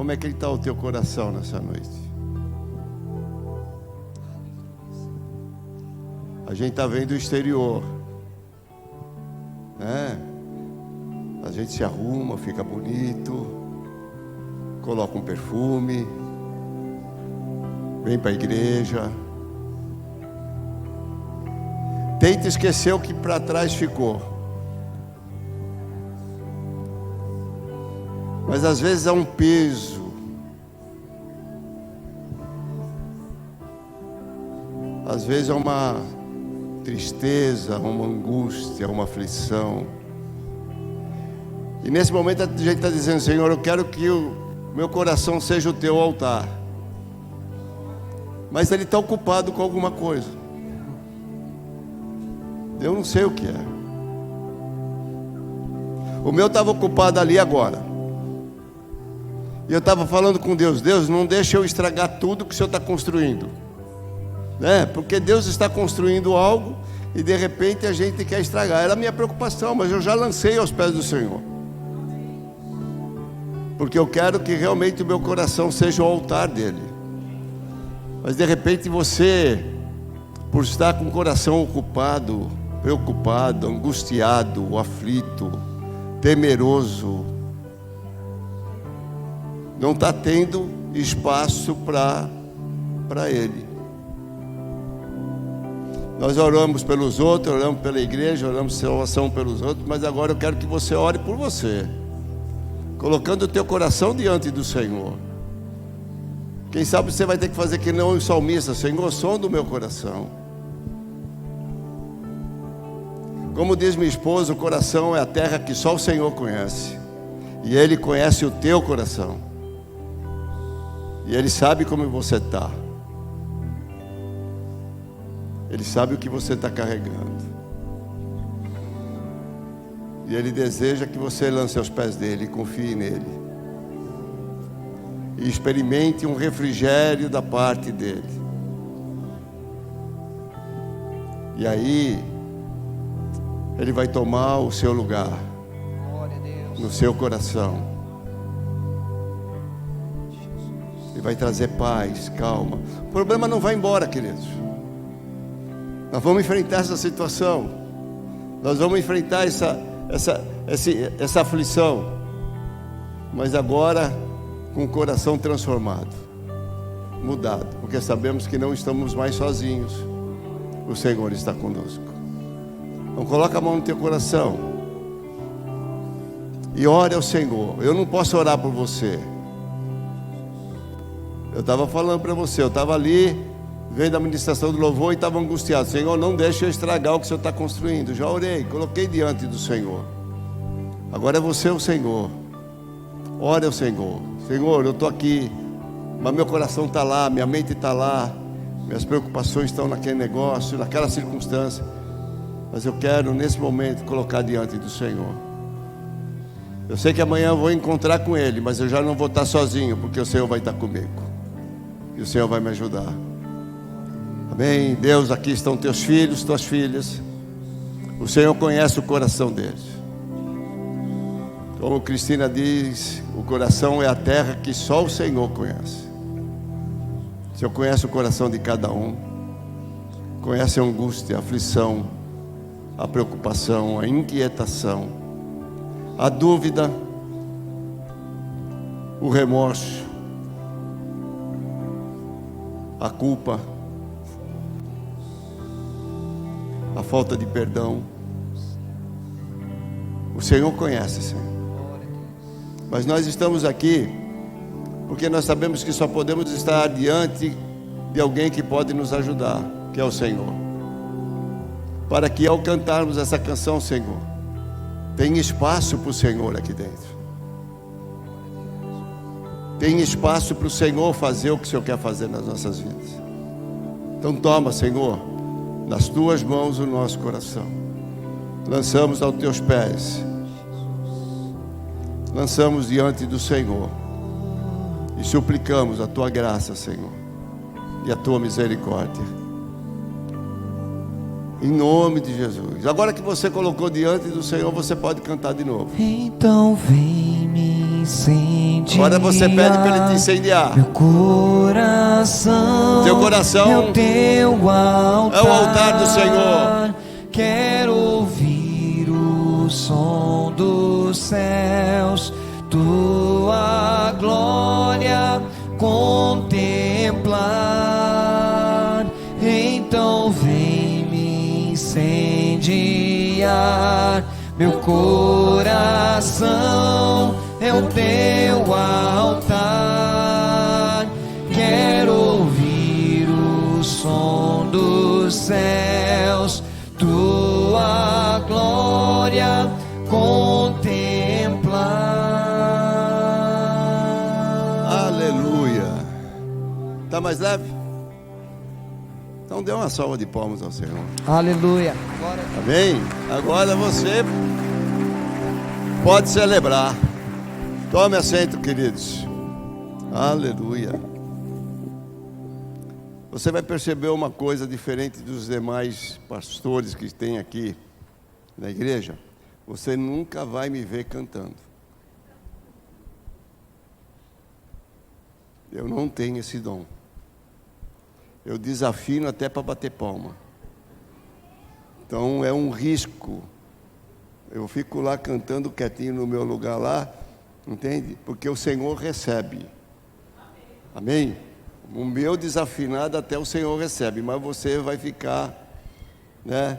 Como é que está o teu coração nessa noite? A gente está vendo o exterior, né? A gente se arruma, fica bonito, coloca um perfume, vem para a igreja. Tenta esquecer o que para trás ficou. Mas às vezes é um peso. Às vezes é uma tristeza, uma angústia, uma aflição. E nesse momento a gente está dizendo: Senhor, eu quero que o meu coração seja o teu altar. Mas ele está ocupado com alguma coisa. Eu não sei o que é. O meu estava ocupado ali agora. E eu estava falando com Deus: Deus, não deixa eu estragar tudo que o Senhor está construindo, né? Porque Deus está construindo algo e de repente a gente quer estragar. Era a minha preocupação, mas eu já lancei aos pés do Senhor. Porque eu quero que realmente o meu coração seja o altar dele. Mas de repente você, por estar com o coração ocupado, preocupado, angustiado, aflito, temeroso, não está tendo espaço para ele. Nós oramos pelos outros, oramos pela igreja, oramos salvação pelos outros, mas agora eu quero que você ore por você, colocando o teu coração diante do Senhor. Quem sabe você vai ter que fazer que não o salmista: Senhor, sonda o meu coração. Como diz minha esposa, o coração é a terra que só o Senhor conhece. E Ele conhece o teu coração. E Ele sabe como você está. Ele sabe o que você está carregando. E Ele deseja que você lance aos pés dEle e confie nele. E experimente um refrigério da parte dEle. E aí Ele vai tomar o seu lugar no seu coração. Ele vai trazer paz, calma. O problema não vai embora, queridos. Nós vamos enfrentar essa situação. Nós vamos enfrentar essa aflição. Mas agora com o coração transformado, mudado. Porque sabemos que não estamos mais sozinhos. O Senhor está conosco. Então coloca a mão no teu coração e ore ao Senhor. Eu não posso orar por você. Eu estava falando para você, eu estava ali vendo a ministração do louvor e estava angustiado. Senhor, não deixe eu estragar o que o Senhor está construindo. Já orei, coloquei diante do Senhor. Agora é você o Senhor. Ore ao Senhor. Senhor, eu estou aqui, mas meu coração está lá, minha mente está lá, minhas preocupações estão naquele negócio, naquela circunstância. Mas eu quero nesse momento colocar diante do Senhor. Eu sei que amanhã eu vou encontrar com Ele, mas eu já não vou estar sozinho, porque o Senhor vai estar comigo. E o Senhor vai me ajudar. Amém? Deus, aqui estão teus filhos, tuas filhas. O Senhor conhece o coração deles. Como Cristina diz, o coração é a terra que só o Senhor conhece. O Senhor conhece o coração de cada um. Conhece a angústia, a aflição, a preocupação, a inquietação, a dúvida, o remorso, a culpa, a falta de perdão. O Senhor conhece, Senhor. Mas nós estamos aqui porque nós sabemos que só podemos estar diante de alguém que pode nos ajudar, que é o Senhor. Para que ao cantarmos essa canção, Senhor, tem espaço para o Senhor aqui dentro. Tem espaço para o Senhor fazer o que o Senhor quer fazer nas nossas vidas. Então toma, Senhor, nas tuas mãos o nosso coração. Lançamos aos teus pés. Lançamos diante do Senhor. E suplicamos a tua graça, Senhor, e a tua misericórdia. Em nome de Jesus. Agora que você colocou diante do Senhor, você pode cantar de novo. Então vem me Agora você pede para Ele te incendiar. Meu coração, teu coração é o teu altar, é o altar do Senhor. Quero ouvir o som dos céus, tua glória contemplar. Então vem me incendiar. Meu coração é o teu altar. Quero ouvir o som dos céus, tua glória contemplar. Aleluia. Tá mais leve? Então dê uma salva de palmas ao Senhor. Aleluia. Amém? Agora você pode celebrar. Tome assento, queridos. Aleluia. Você vai perceber uma coisa diferente dos demais pastores que tem aqui na igreja. Você nunca vai me ver cantando. Eu não tenho esse dom. Eu desafino até para bater palma. Então é um risco. Eu fico lá cantando quietinho no meu lugar lá, entende? Porque o Senhor recebe. Amém? O meu desafinado até o Senhor recebe, mas você vai ficar, né?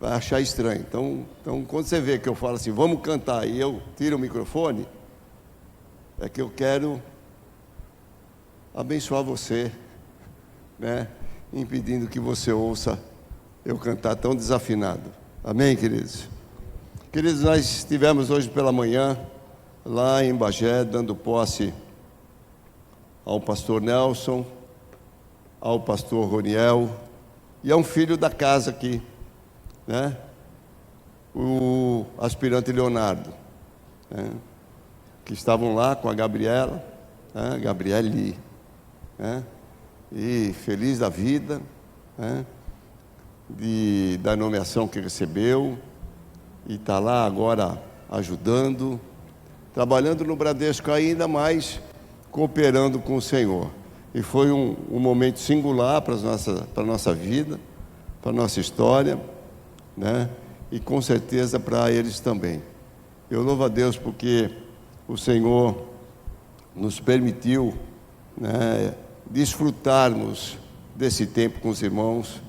Vai achar estranho. Então quando você vê que eu falo assim, vamos cantar, e eu tiro o microfone, é que eu quero abençoar você, né? Impedindo que você ouça eu cantar tão desafinado. Amém, queridos? Queridos, nós estivemos hoje pela manhã lá em Bagé, dando posse ao pastor Nelson, ao pastor Roniel, e a um filho da casa aqui, né? O aspirante Leonardo, né? Que estavam lá com a Gabriela, né? Gabriele, né? E feliz da vida, né? Da nomeação que recebeu, e está lá agora ajudando, trabalhando no Bradesco ainda mais, cooperando com o Senhor. E foi um momento singular para a nossa vida, para a nossa história, né? E com certeza para eles também. Eu louvo a Deus porque o Senhor nos permitiu, né, desfrutarmos desse tempo com os irmãos,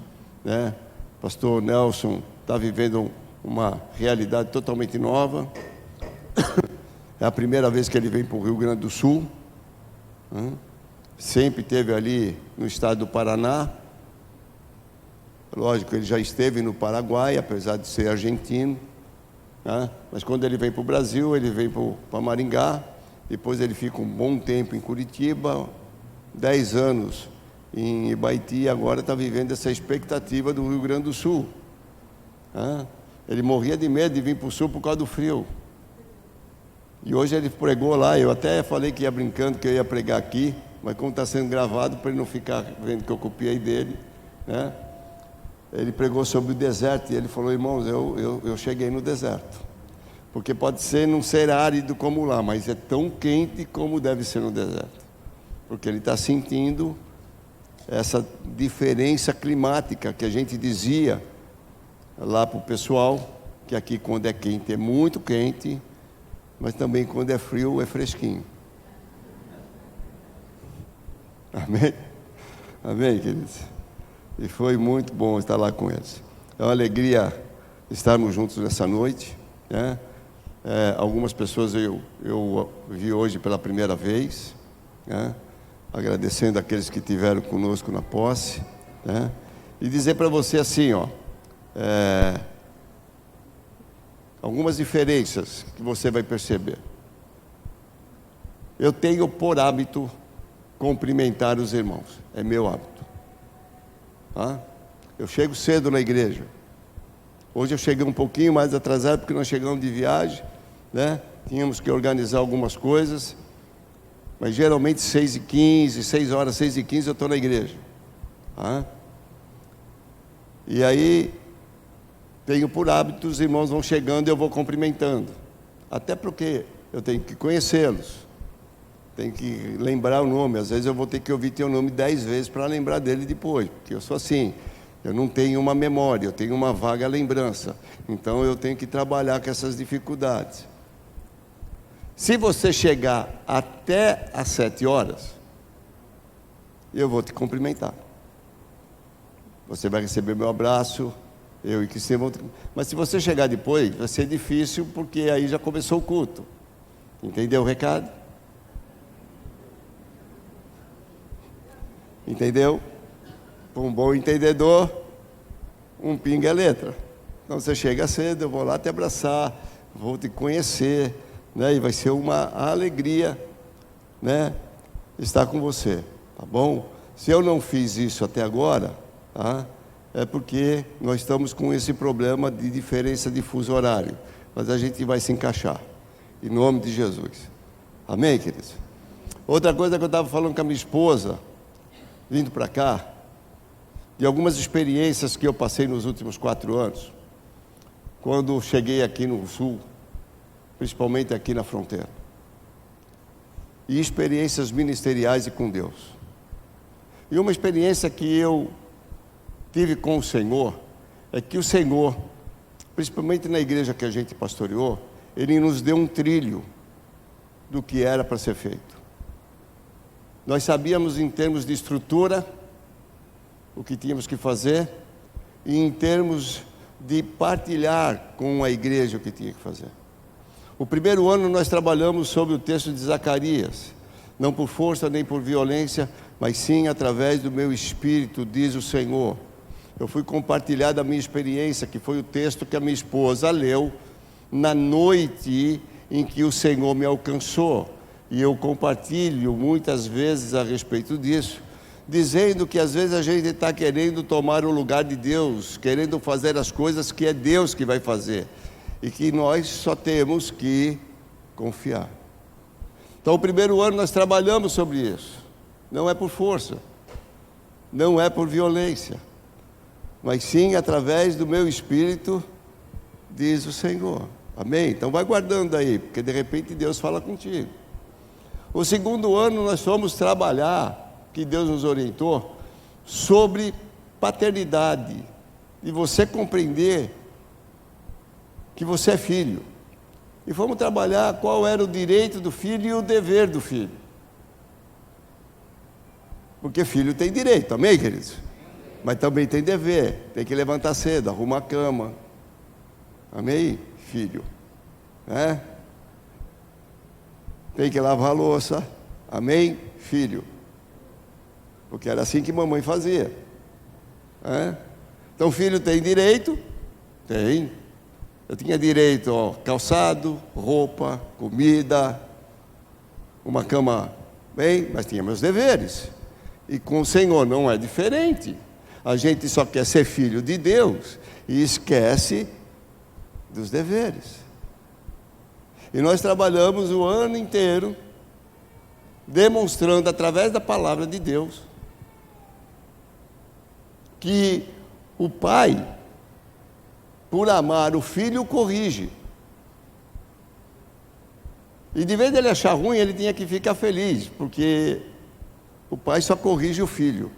né? Pastor Nelson está vivendo uma realidade totalmente nova. É a primeira vez que ele vem para o Rio Grande do Sul, né? Sempre esteve ali no estado do Paraná. Lógico, ele já esteve no Paraguai, apesar de ser argentino, né? Mas quando ele vem para o Brasil, ele vem para Maringá. Depois ele fica um bom tempo em Curitiba, 10 anos em Ibaiti, e agora está vivendo essa expectativa do Rio Grande do Sul, né? Ele morria de medo de vir para o Sul por causa do frio. E hoje ele pregou lá. Eu até falei que ia brincando que eu ia pregar aqui, mas como está sendo gravado, para ele não ficar vendo que eu copiei dele, né? Ele pregou sobre o deserto, e ele falou: irmãos, eu cheguei no deserto, porque pode não ser árido como lá, mas é tão quente como deve ser no deserto, porque ele está sentindo essa diferença climática que a gente dizia lá para o pessoal, que aqui quando é quente é muito quente, mas também quando é frio é fresquinho. Amém? Amém, queridos? E foi muito bom estar lá com eles. É uma alegria estarmos juntos nessa noite, né? Algumas pessoas eu vi hoje pela primeira vez, né? Agradecendo aqueles que estiveram conosco na posse, né? E dizer para você assim, ó, algumas diferenças que você vai perceber. Eu tenho por hábito cumprimentar os irmãos, é meu hábito, tá? Eu chego cedo na igreja. Hoje eu cheguei um pouquinho mais atrasado porque nós chegamos de viagem, né? Tínhamos que organizar algumas coisas, mas geralmente 6h15, 6 horas, 6h15 eu estou na igreja, tá? E aí tenho por hábito, os irmãos vão chegando e eu vou cumprimentando, até porque eu tenho que conhecê-los. Tenho que lembrar o nome. Às vezes eu vou ter que ouvir teu nome 10 vezes para lembrar dele depois. Porque eu sou assim. Eu não tenho uma memória, eu tenho uma vaga lembrança. Então eu tenho que trabalhar com essas dificuldades. Se você chegar até às 7 horas, eu vou te cumprimentar. Você vai receber meu abraço, eu e Cristina vamos... Mas se você chegar depois, vai ser difícil, porque aí já começou o culto. Entendeu o recado? Entendeu? Para um bom entendedor, um pinga é letra. Então você chega cedo, eu vou lá te abraçar, vou te conhecer, né? E vai ser uma alegria, né, estar com você, tá bom? Se eu não fiz isso até agora, tá? É porque nós estamos com esse problema de diferença de fuso horário. Mas a gente vai se encaixar, em nome de Jesus. Amém, queridos? Outra coisa que eu estava falando com a minha esposa, vindo para cá, de algumas experiências que eu passei nos últimos 4 anos, quando cheguei aqui no Sul, principalmente aqui na fronteira, e experiências ministeriais e com Deus. E uma experiência que eu tive com o Senhor, é que o Senhor, principalmente na igreja que a gente pastoreou, Ele nos deu um trilho do que era para ser feito. Nós sabíamos em termos de estrutura o que tínhamos que fazer e em termos de partilhar com a igreja o que tinha que fazer. O primeiro ano nós trabalhamos sobre o texto de Zacarias, não por força nem por violência, mas sim através do meu espírito, diz o Senhor. Eu fui compartilhar da minha experiência, que foi o texto que a minha esposa leu na noite em que o Senhor me alcançou. E eu compartilho muitas vezes a respeito disso, dizendo que às vezes a gente está querendo tomar o lugar de Deus, querendo fazer as coisas que é Deus que vai fazer, e que nós só temos que confiar. Então o primeiro ano nós trabalhamos sobre isso. Não é por força, não é por violência, mas sim através do meu espírito, diz o Senhor. Amém? Então vai guardando aí, porque de repente Deus fala contigo. O segundo ano nós fomos trabalhar, que Deus nos orientou, sobre paternidade, e você compreender que você é filho. E fomos trabalhar qual era o direito do filho e o dever do filho. Porque filho tem direito, amém, queridos? Mas também tem dever, tem que levantar cedo, arrumar a cama. Amém, filho? Né? Tem que lavar a louça, amém, filho? Porque era assim que mamãe fazia. Então filho tem direito? Tem. Eu tinha direito ao calçado, roupa, comida, uma cama, bem, mas tinha meus deveres. E com o Senhor não é diferente. A gente só quer ser filho de Deus e esquece dos deveres. E nós trabalhamos o ano inteiro demonstrando através da palavra de Deus que o pai, por amar o filho, o corrige. E de vez de ele achar ruim, ele tinha que ficar feliz, porque o pai só corrige o filho.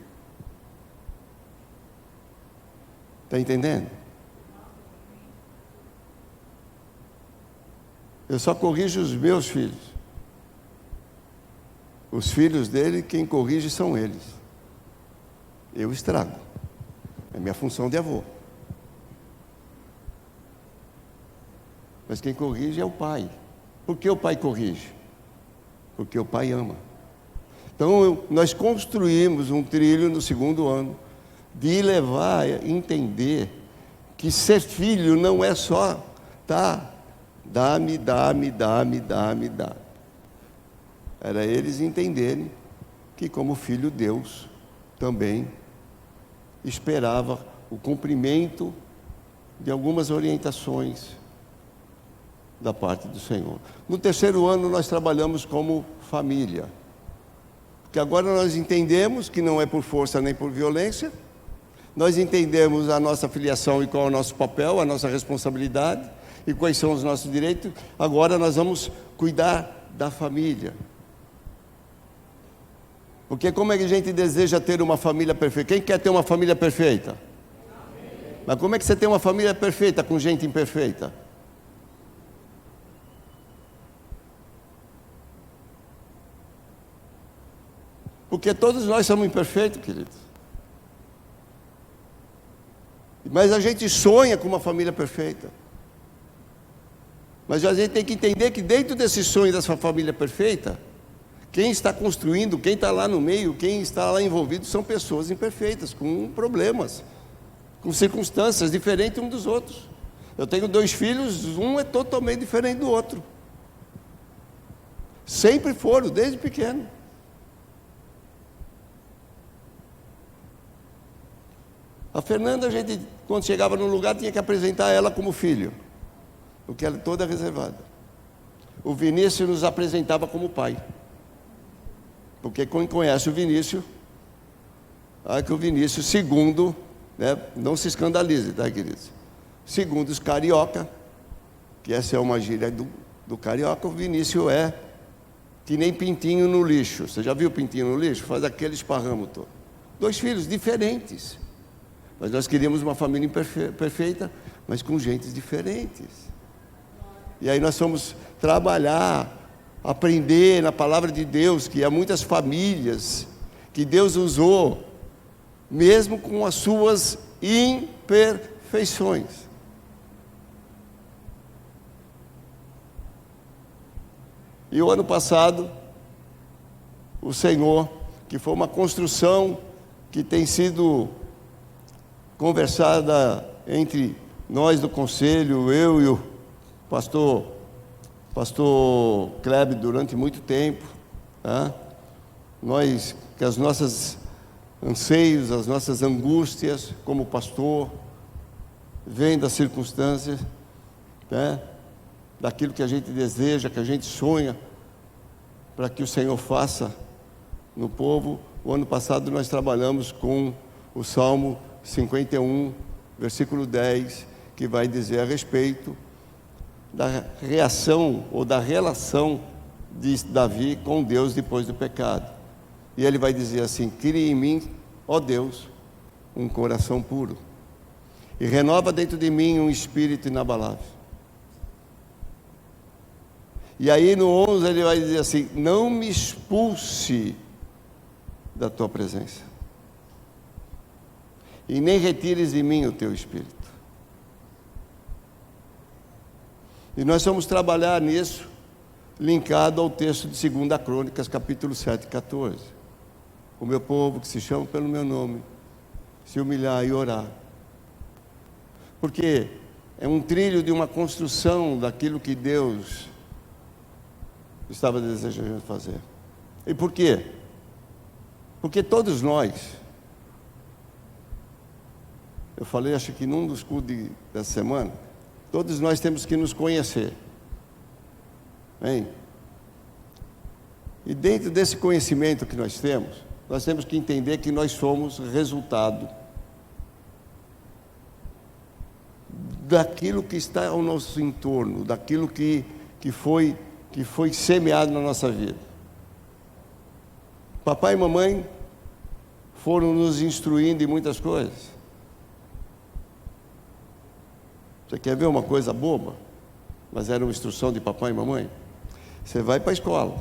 Está entendendo? Eu só corrijo os meus filhos. Os filhos dele, quem corrige são eles. Eu estrago. É minha função de avô. Mas quem corrige é o pai. Por que o pai corrige? Porque o pai ama. Então, nós construímos um trilho no segundo ano, de levar a entender que ser filho não é só, tá, dá-me. Era eles entenderem que como filho Deus também esperava o cumprimento de algumas orientações da parte do Senhor. No terceiro ano nós trabalhamos como família, porque agora nós entendemos que não é por força nem por violência, nós entendemos a nossa filiação e qual é o nosso papel, a nossa responsabilidade e quais são os nossos direitos. Agora nós vamos cuidar da família. Porque como é que a gente deseja ter uma família perfeita? Quem quer ter uma família perfeita? Mas como é que você tem uma família perfeita com gente imperfeita? Porque todos nós somos imperfeitos, queridos. Mas a gente sonha com uma família perfeita. Mas a gente tem que entender que dentro desse sonho dessa família perfeita, quem está construindo, quem está lá no meio, quem está lá envolvido, são pessoas imperfeitas, com problemas, com circunstâncias diferentes uns dos outros. Eu tenho 2 filhos, um é totalmente diferente do outro. Sempre foram, desde pequeno. A Fernanda, a gente, quando chegava num lugar, tinha que apresentar ela como filho, porque ela é toda reservada. O Vinícius nos apresentava como pai, porque quem conhece o Vinícius, sabe que o Vinícius, segundo, né, não se escandalize, tá, queridos? Segundo os carioca, que essa é uma gíria do carioca, o Vinícius é que nem pintinho no lixo. Você já viu pintinho no lixo? Faz aquele esparramo todo. 2 filhos diferentes. Mas nós queríamos uma família perfeita, mas com gentes diferentes. E aí nós fomos trabalhar, aprender na palavra de Deus, que há muitas famílias que Deus usou, mesmo com as suas imperfeições. E o ano passado, o Senhor, que foi uma construção que tem sido conversada entre nós do conselho, eu e o pastor Kleber, durante muito tempo, tá? Nós, que as nossas anseios, as nossas angústias como pastor, vêm das circunstâncias, né? Daquilo que a gente deseja, que a gente sonha, para que o Senhor faça no povo. O ano passado nós trabalhamos com o Salmo 51, versículo 10, que vai dizer a respeito da reação ou da relação de Davi com Deus depois do pecado. E ele vai dizer assim: cria em mim, ó Deus, um coração puro, e renova dentro de mim um espírito inabalável. E aí no 11 ele vai dizer assim: não me expulse da tua presença, e nem retires de mim o teu Espírito. E nós vamos trabalhar nisso, linkado ao texto de 2 Crônicas, capítulo 7, 14. O meu povo que se chama pelo meu nome, se humilhar e orar. Porque é um trilho de uma construção daquilo que Deus estava desejando fazer. E por quê? Porque todos nós, eu falei, acho que num dos cultos dessa semana, todos nós temos que nos conhecer. Bem, e dentro desse conhecimento que nós temos que entender que nós somos resultado daquilo que está ao nosso entorno, daquilo que foi semeado na nossa vida. Papai e mamãe foram nos instruindo em muitas coisas. Você quer ver uma coisa boba? Mas era uma instrução de papai e mamãe. Você vai para a escola.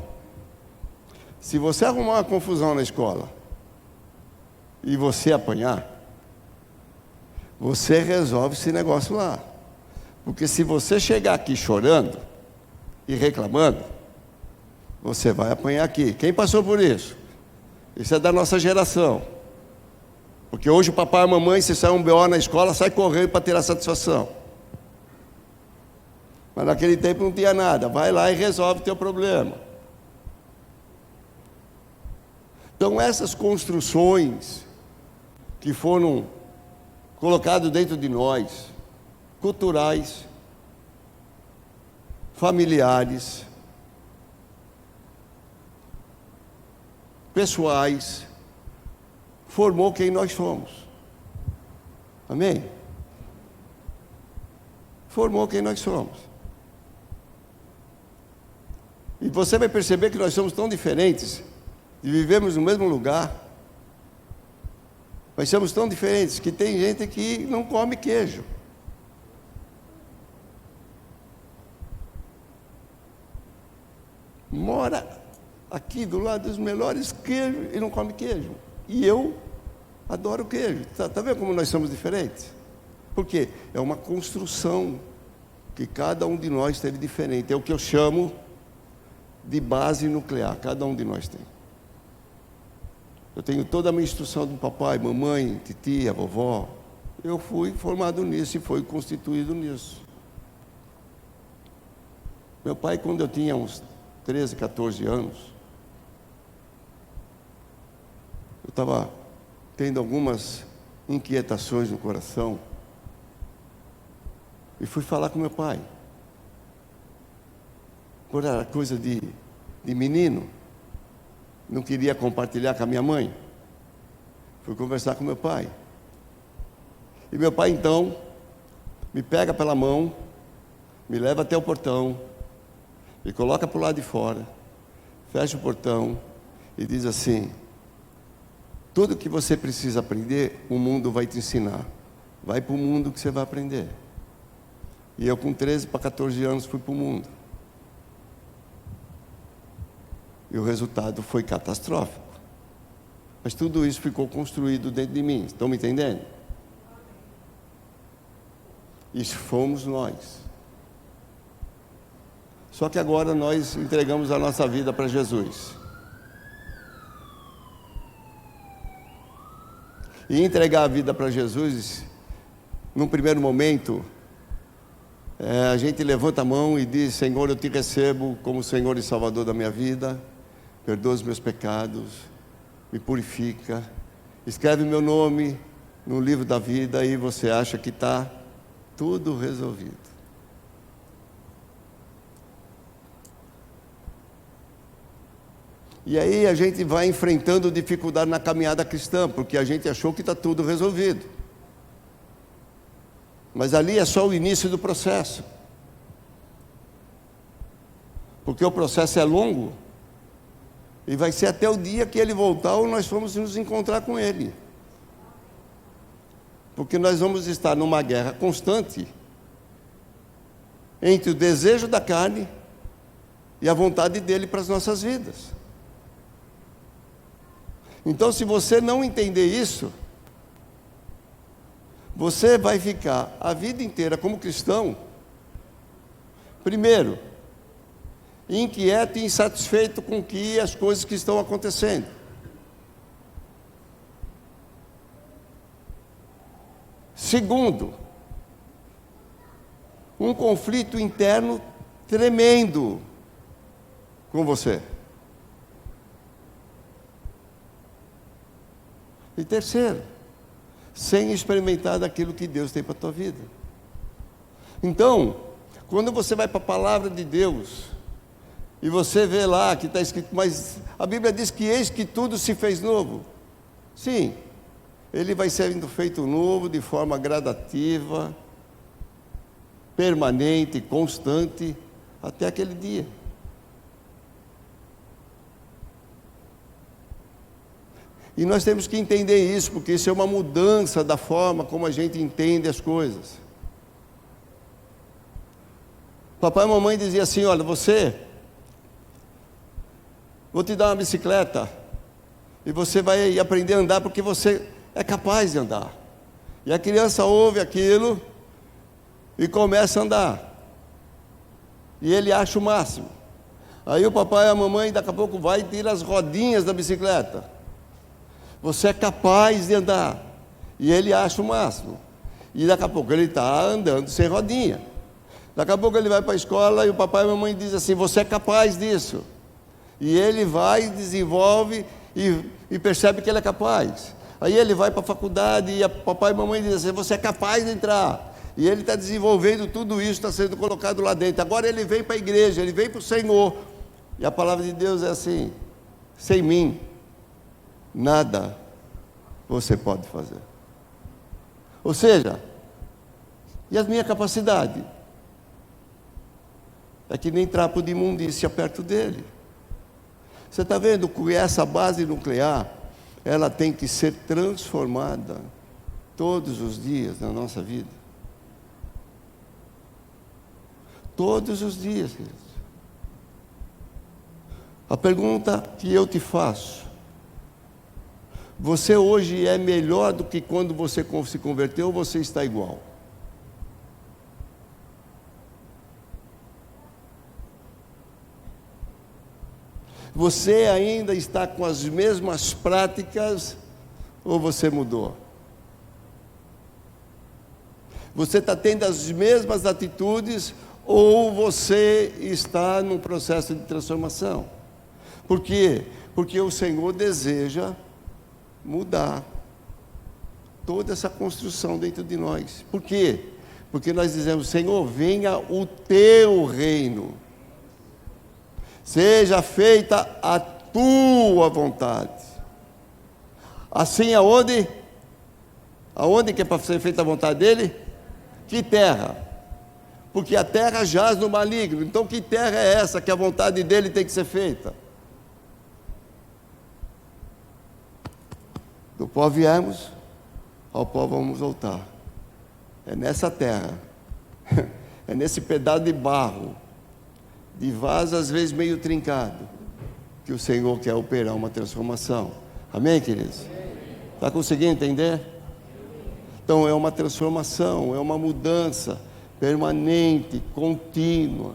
Se você arrumar uma confusão na escola e você apanhar, você resolve esse negócio lá. Porque se você chegar aqui chorando e reclamando, você vai apanhar aqui. Quem passou por isso? Isso é da nossa geração. Porque hoje o papai e a mamãe, se sai um BO na escola, sai correndo para ter a satisfação. Mas naquele tempo não tinha nada. Vai lá e resolve o teu problema. Então essas construções que foram colocadas dentro de nós, culturais, familiares, pessoais, formou quem nós somos. Amém? Formou quem nós somos. E você vai perceber que nós somos tão diferentes, e vivemos no mesmo lugar, mas somos tão diferentes que tem gente que não come queijo. Mora aqui do lado dos melhores queijos e não come queijo. E eu adoro queijo. Tá vendo como nós somos diferentes? Por quê? É uma construção que cada um de nós teve diferente. É o que eu chamo de base nuclear. Cada um de nós tem. Eu tenho toda a minha instrução do papai, mamãe, titia, vovó. Eu fui formado nisso e fui constituído nisso. Meu pai, quando eu tinha uns 13, 14 anos, eu estava tendo algumas inquietações no coração e fui falar com meu pai. Por era coisa de menino, não queria compartilhar com a minha mãe. Fui conversar com meu pai. E meu pai então me pega pela mão, me leva até o portão, me coloca para o lado de fora, fecha o portão e diz assim: tudo que você precisa aprender, o mundo vai te ensinar. Vai para o mundo que você vai aprender. E eu com 13 para 14 anos fui para o mundo. E o resultado foi catastrófico. Mas tudo isso ficou construído dentro de mim. Estão me entendendo? Isso fomos nós. Só que agora nós entregamos a nossa vida para Jesus. E entregar a vida para Jesus, num primeiro momento, a gente levanta a mão e diz: Senhor, eu te recebo como Senhor e Salvador da minha vida, perdoa os meus pecados, me purifica, escreve meu nome no livro da vida, e você acha que está tudo resolvido. E aí a gente vai enfrentando dificuldade na caminhada cristã, porque a gente achou que está tudo resolvido. Mas ali é só o início do processo. Porque o processo é longo, e vai ser até o dia que ele voltar ou nós vamos nos encontrar com ele. Porque nós vamos estar numa guerra constante entre o desejo da carne e a vontade dele para as nossas vidas. Então, se você não entender isso, você vai ficar a vida inteira como cristão, primeiro, inquieto e insatisfeito com as coisas que estão acontecendo. Segundo, um conflito interno tremendo com você. E terceiro, sem experimentar daquilo que Deus tem para a tua vida. Então, quando você vai para a palavra de Deus, e você vê lá que está escrito, mas a Bíblia diz que eis que tudo se fez novo. Sim, ele vai sendo feito novo de forma gradativa, permanente, constante, até aquele dia. E nós temos que entender isso, porque isso é uma mudança da forma como a gente entende as coisas. Papai e mamãe diziam assim: olha, vou te dar uma bicicleta, e você vai aprender a andar porque você é capaz de andar. E a criança ouve aquilo e começa a andar. E ele acha o máximo. Aí o papai e a mamãe daqui a pouco vai e tira as rodinhas da bicicleta. Você é capaz de andar. E ele acha o máximo. E daqui a pouco ele está andando sem rodinha. Daqui a pouco ele vai para a escola e o papai e a mamãe dizem assim: você é capaz disso. E ele vai, desenvolve e percebe que ele é capaz. Aí ele vai para a faculdade e o papai e a mamãe dizem assim: você é capaz de entrar. E ele está desenvolvendo tudo isso, está sendo colocado lá dentro. Agora ele vem para a igreja, ele vem para o Senhor. E a palavra de Deus é assim: sem mim nada você pode fazer. Ou seja, e a minha capacidade? É que nem trapo de imundícia perto dele. Você está vendo que essa base nuclear, ela tem que ser transformada todos os dias na nossa vida. Todos os dias, queridos. A pergunta que eu te faço: você hoje é melhor do que quando você se converteu ou você está igual? Você ainda está com as mesmas práticas ou você mudou? Você está tendo as mesmas atitudes ou você está num processo de transformação? Por quê? Porque o Senhor deseja mudar toda essa construção dentro de nós. Por quê? Porque nós dizemos: Senhor, venha o teu reino, seja feita a tua vontade. Assim aonde? Aonde que é para ser feita a vontade dele? Que terra? Porque a terra jaz no maligno. Então que terra é essa que a vontade dele tem que ser feita? Do pó viemos, ao pó vamos voltar. É nessa terra, é nesse pedaço de barro, de vaso às vezes meio trincado, que o Senhor quer operar uma transformação. Amém, queridos? Está conseguindo entender? Então é uma transformação, é uma mudança permanente, contínua,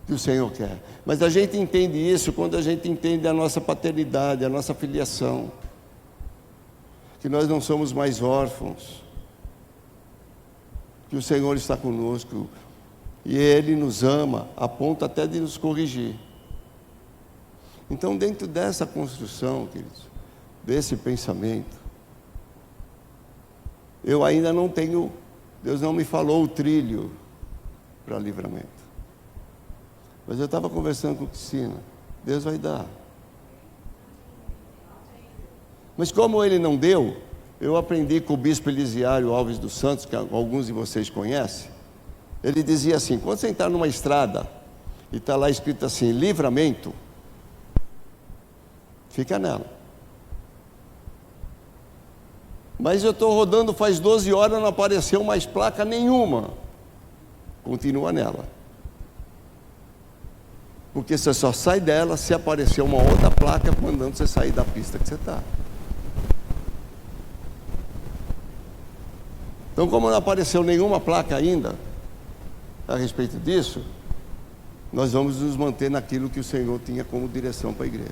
que o Senhor quer. Mas a gente entende isso quando a gente entende a nossa paternidade, a nossa filiação, que nós não somos mais órfãos, que o Senhor está conosco e Ele nos ama a ponto até de nos corrigir. Então, dentro dessa construção, queridos, desse pensamento, eu ainda não tenho, Deus não me falou o trilho para livramento. Mas eu estava conversando com a Cristina, Deus vai dar. Mas como Ele não deu, eu aprendi com o bispo Elisiário Alves dos Santos, que alguns de vocês conhecem. Ele dizia assim: quando você entrar numa estrada e está lá escrito assim, livramento, fica nela. Mas eu estou rodando faz 12 horas, não apareceu mais placa nenhuma. Continua nela. Porque você só sai dela se aparecer uma outra placa mandando você sair da pista que você está. Então, como não apareceu nenhuma placa ainda a respeito disso, nós vamos nos manter naquilo que o Senhor tinha como direção para a igreja.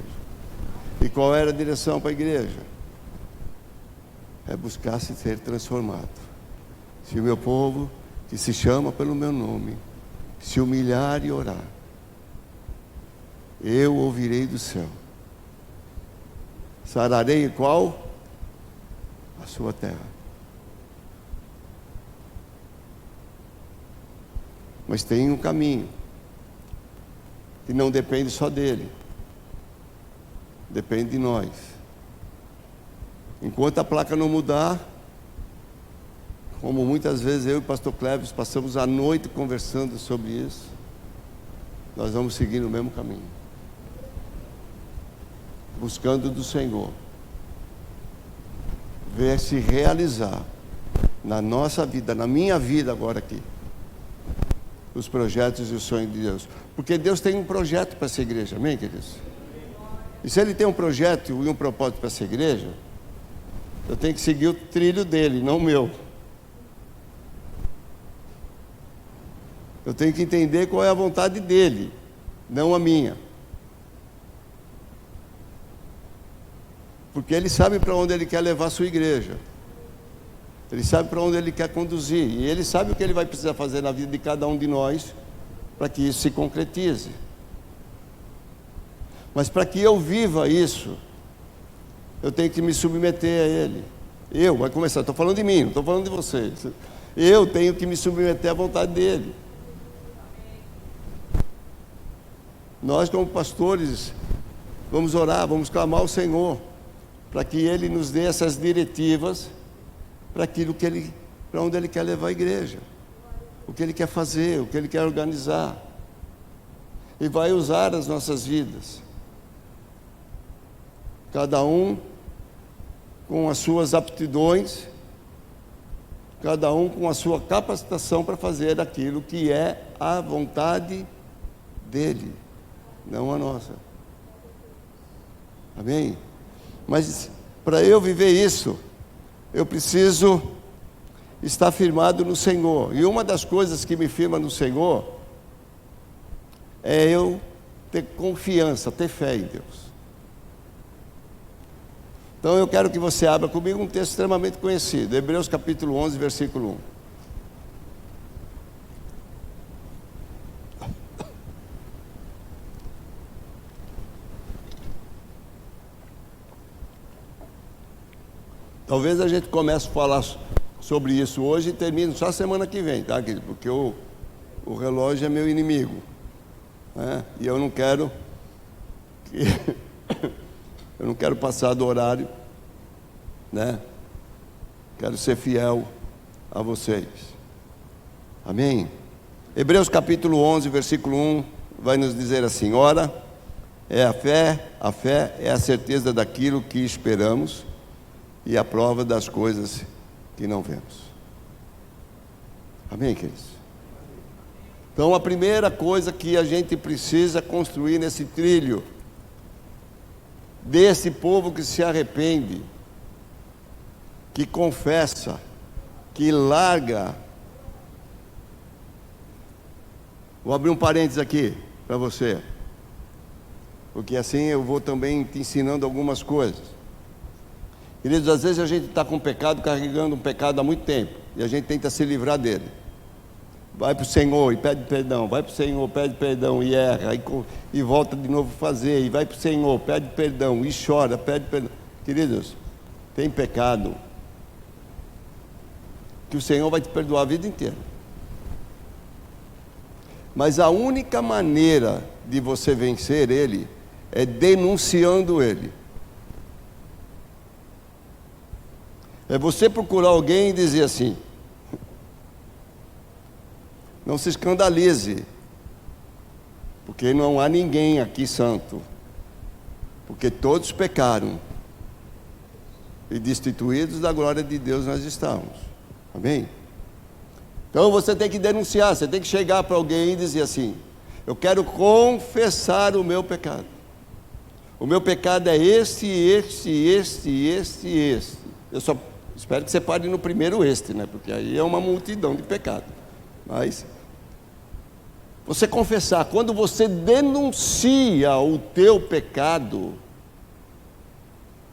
E qual era a direção para a igreja? É buscar se ser transformado. Se o meu povo, que se chama pelo meu nome, se humilhar e orar, eu ouvirei do céu. Sararei qual? A sua terra. Mas tem um caminho que não depende só dele, depende de nós. Enquanto a placa não mudar, como muitas vezes eu e o pastor Cleves passamos a noite conversando sobre isso, nós vamos seguir no mesmo caminho, buscando do Senhor ver se realizar na nossa vida, na minha vida agora aqui, os projetos e os sonhos de Deus. Porque Deus tem um projeto para essa igreja, amém, queridos? E se Ele tem um projeto e um propósito para essa igreja, eu tenho que seguir o trilho dele, não o meu. Eu tenho que entender qual é a vontade dele, não a minha. Porque Ele sabe para onde Ele quer levar a sua igreja. Ele sabe para onde Ele quer conduzir. E Ele sabe o que Ele vai precisar fazer na vida de cada um de nós para que isso se concretize. Mas para que eu viva isso, eu tenho que me submeter a Ele. Vai começar, estou falando de mim, não estou falando de vocês. Eu tenho que me submeter à vontade dEle. Nós, como pastores, vamos orar, vamos clamar ao Senhor, para que Ele nos dê essas diretivas para aquilo que para onde Ele quer levar a igreja. o que Ele quer fazer, o que Ele quer organizar. E vai usar as nossas vidas. Cada um com as suas aptidões, cada um com a sua capacitação para fazer aquilo que é a vontade dEle, não a nossa. Amém? Mas para eu viver isso, eu preciso estar firmado no Senhor. E uma das coisas que me firma no Senhor é eu ter confiança, ter fé em Deus. Então eu quero que você abra comigo um texto extremamente conhecido, Hebreus capítulo 11, versículo 1. Talvez a gente comece a falar sobre isso hoje e termine só semana que vem, tá, querido? Porque o relógio é meu inimigo, né? E eu não quero eu não quero passar do horário, né? Quero ser fiel a vocês. Amém? Hebreus capítulo 11, versículo 1 vai nos dizer assim: ora, a fé é a certeza daquilo que esperamos e a prova das coisas que não vemos. Amém, queridos? Então a primeira coisa que a gente precisa construir nesse trilho desse povo que se arrepende, que confessa, que larga. Vou abrir um parênteses aqui para você, porque assim eu vou também te ensinando algumas coisas. Queridos, às vezes a gente está com um pecado, carregando um pecado há muito tempo, e a gente tenta se livrar dele. Vai para o Senhor e pede perdão, vai para o Senhor, pede perdão e erra, e volta de novo a fazer, e vai para o Senhor, pede perdão e chora, pede perdão. Queridos, tem pecado que o Senhor vai te perdoar a vida inteira. Mas a única maneira de você vencer ele é denunciando ele. É você procurar alguém e dizer assim: não se escandalize, porque não há ninguém aqui santo, porque todos pecaram e destituídos da glória de Deus nós estamos. Amém? Então você tem que denunciar, você tem que chegar para alguém e dizer assim: eu quero confessar o meu pecado. O meu pecado é este. Eu só espero que você pare no primeiro né? Porque aí é uma multidão de pecado. Mas você confessar, quando você denuncia o teu pecado,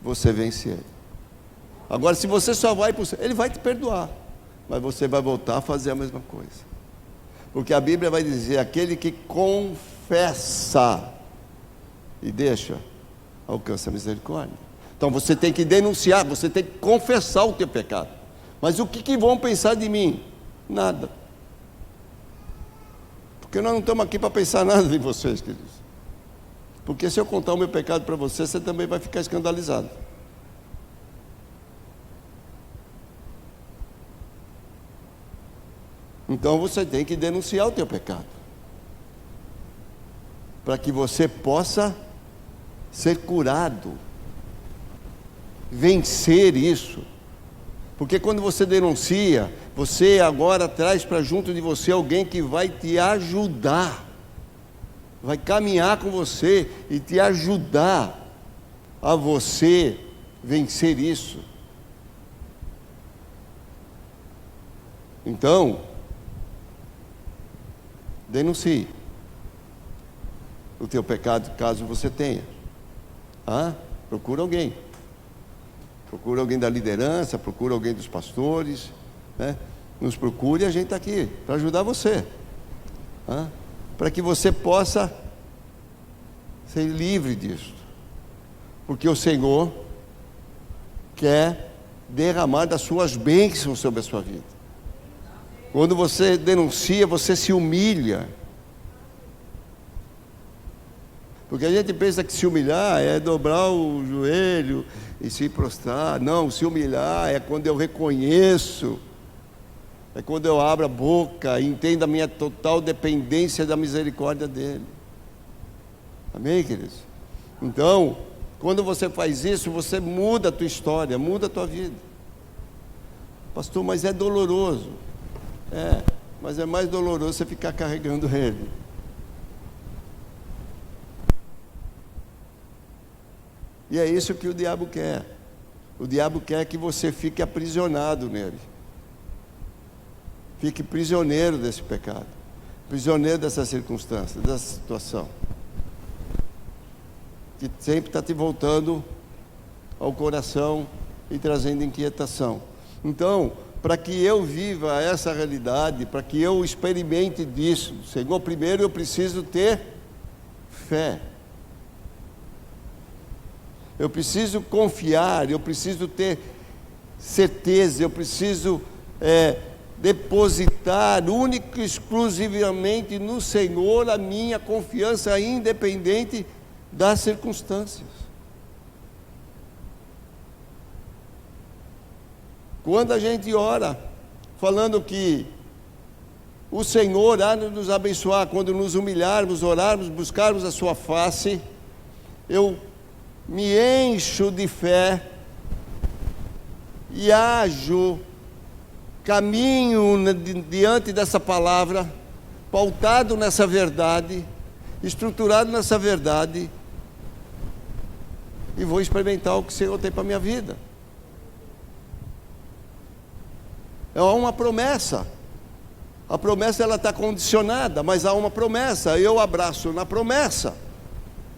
você vence ele. Agora, se você só vai para o céu, ele vai te perdoar, mas você vai voltar a fazer a mesma coisa. Porque a Bíblia vai dizer: aquele que confessa e deixa, alcança a misericórdia. Então você tem que denunciar, você tem que confessar o teu pecado. Mas o que vão pensar de mim? Nada. Porque nós não estamos aqui para pensar nada de vocês, queridos. Porque se eu contar o meu pecado para você, você também vai ficar escandalizado. Então você tem que denunciar o teu pecado, para que você possa ser curado, vencer isso. Porque quando você denuncia, você agora traz para junto de você alguém que vai te ajudar, vai caminhar com você e te ajudar a você vencer isso. Então, denuncie o teu pecado, caso você tenha. Procura alguém. Procura alguém da liderança, procura alguém dos pastores, né? Nos procure e a gente está aqui para ajudar você, para que você possa ser livre disso. Porque o Senhor quer derramar das suas bênçãos sobre a sua vida. Quando você denuncia, você se humilha. Porque a gente pensa que se humilhar é dobrar o joelho e se prostrar. Não, se humilhar é quando eu reconheço É quando eu abro a boca e entendo a minha total dependência da misericórdia dele. Amém, queridos? Então, quando você faz isso, você muda a tua história, muda a tua vida. Pastor, mas é doloroso. É, mas é mais doloroso você ficar carregando ele. E é isso que o diabo quer. O diabo quer que você fique aprisionado nele. Fique prisioneiro desse pecado. Prisioneiro dessa circunstância, dessa situação. Que sempre está te voltando ao coração e trazendo inquietação. Então, para que eu viva essa realidade, para que eu experimente disso, Senhor, primeiro eu preciso ter fé. Eu preciso confiar, eu preciso ter certeza, eu preciso depositar única e exclusivamente no Senhor a minha confiança, independente das circunstâncias. Quando a gente ora, falando que o Senhor há de nos abençoar, quando nos humilharmos, orarmos, buscarmos a sua face, eu me encho de fé e ajo, caminho diante dessa palavra, pautado nessa verdade, estruturado nessa verdade, e vou experimentar o que o Senhor tem para a minha vida. É uma promessa. A promessa ela está condicionada, mas há uma promessa. Eu abraço na promessa.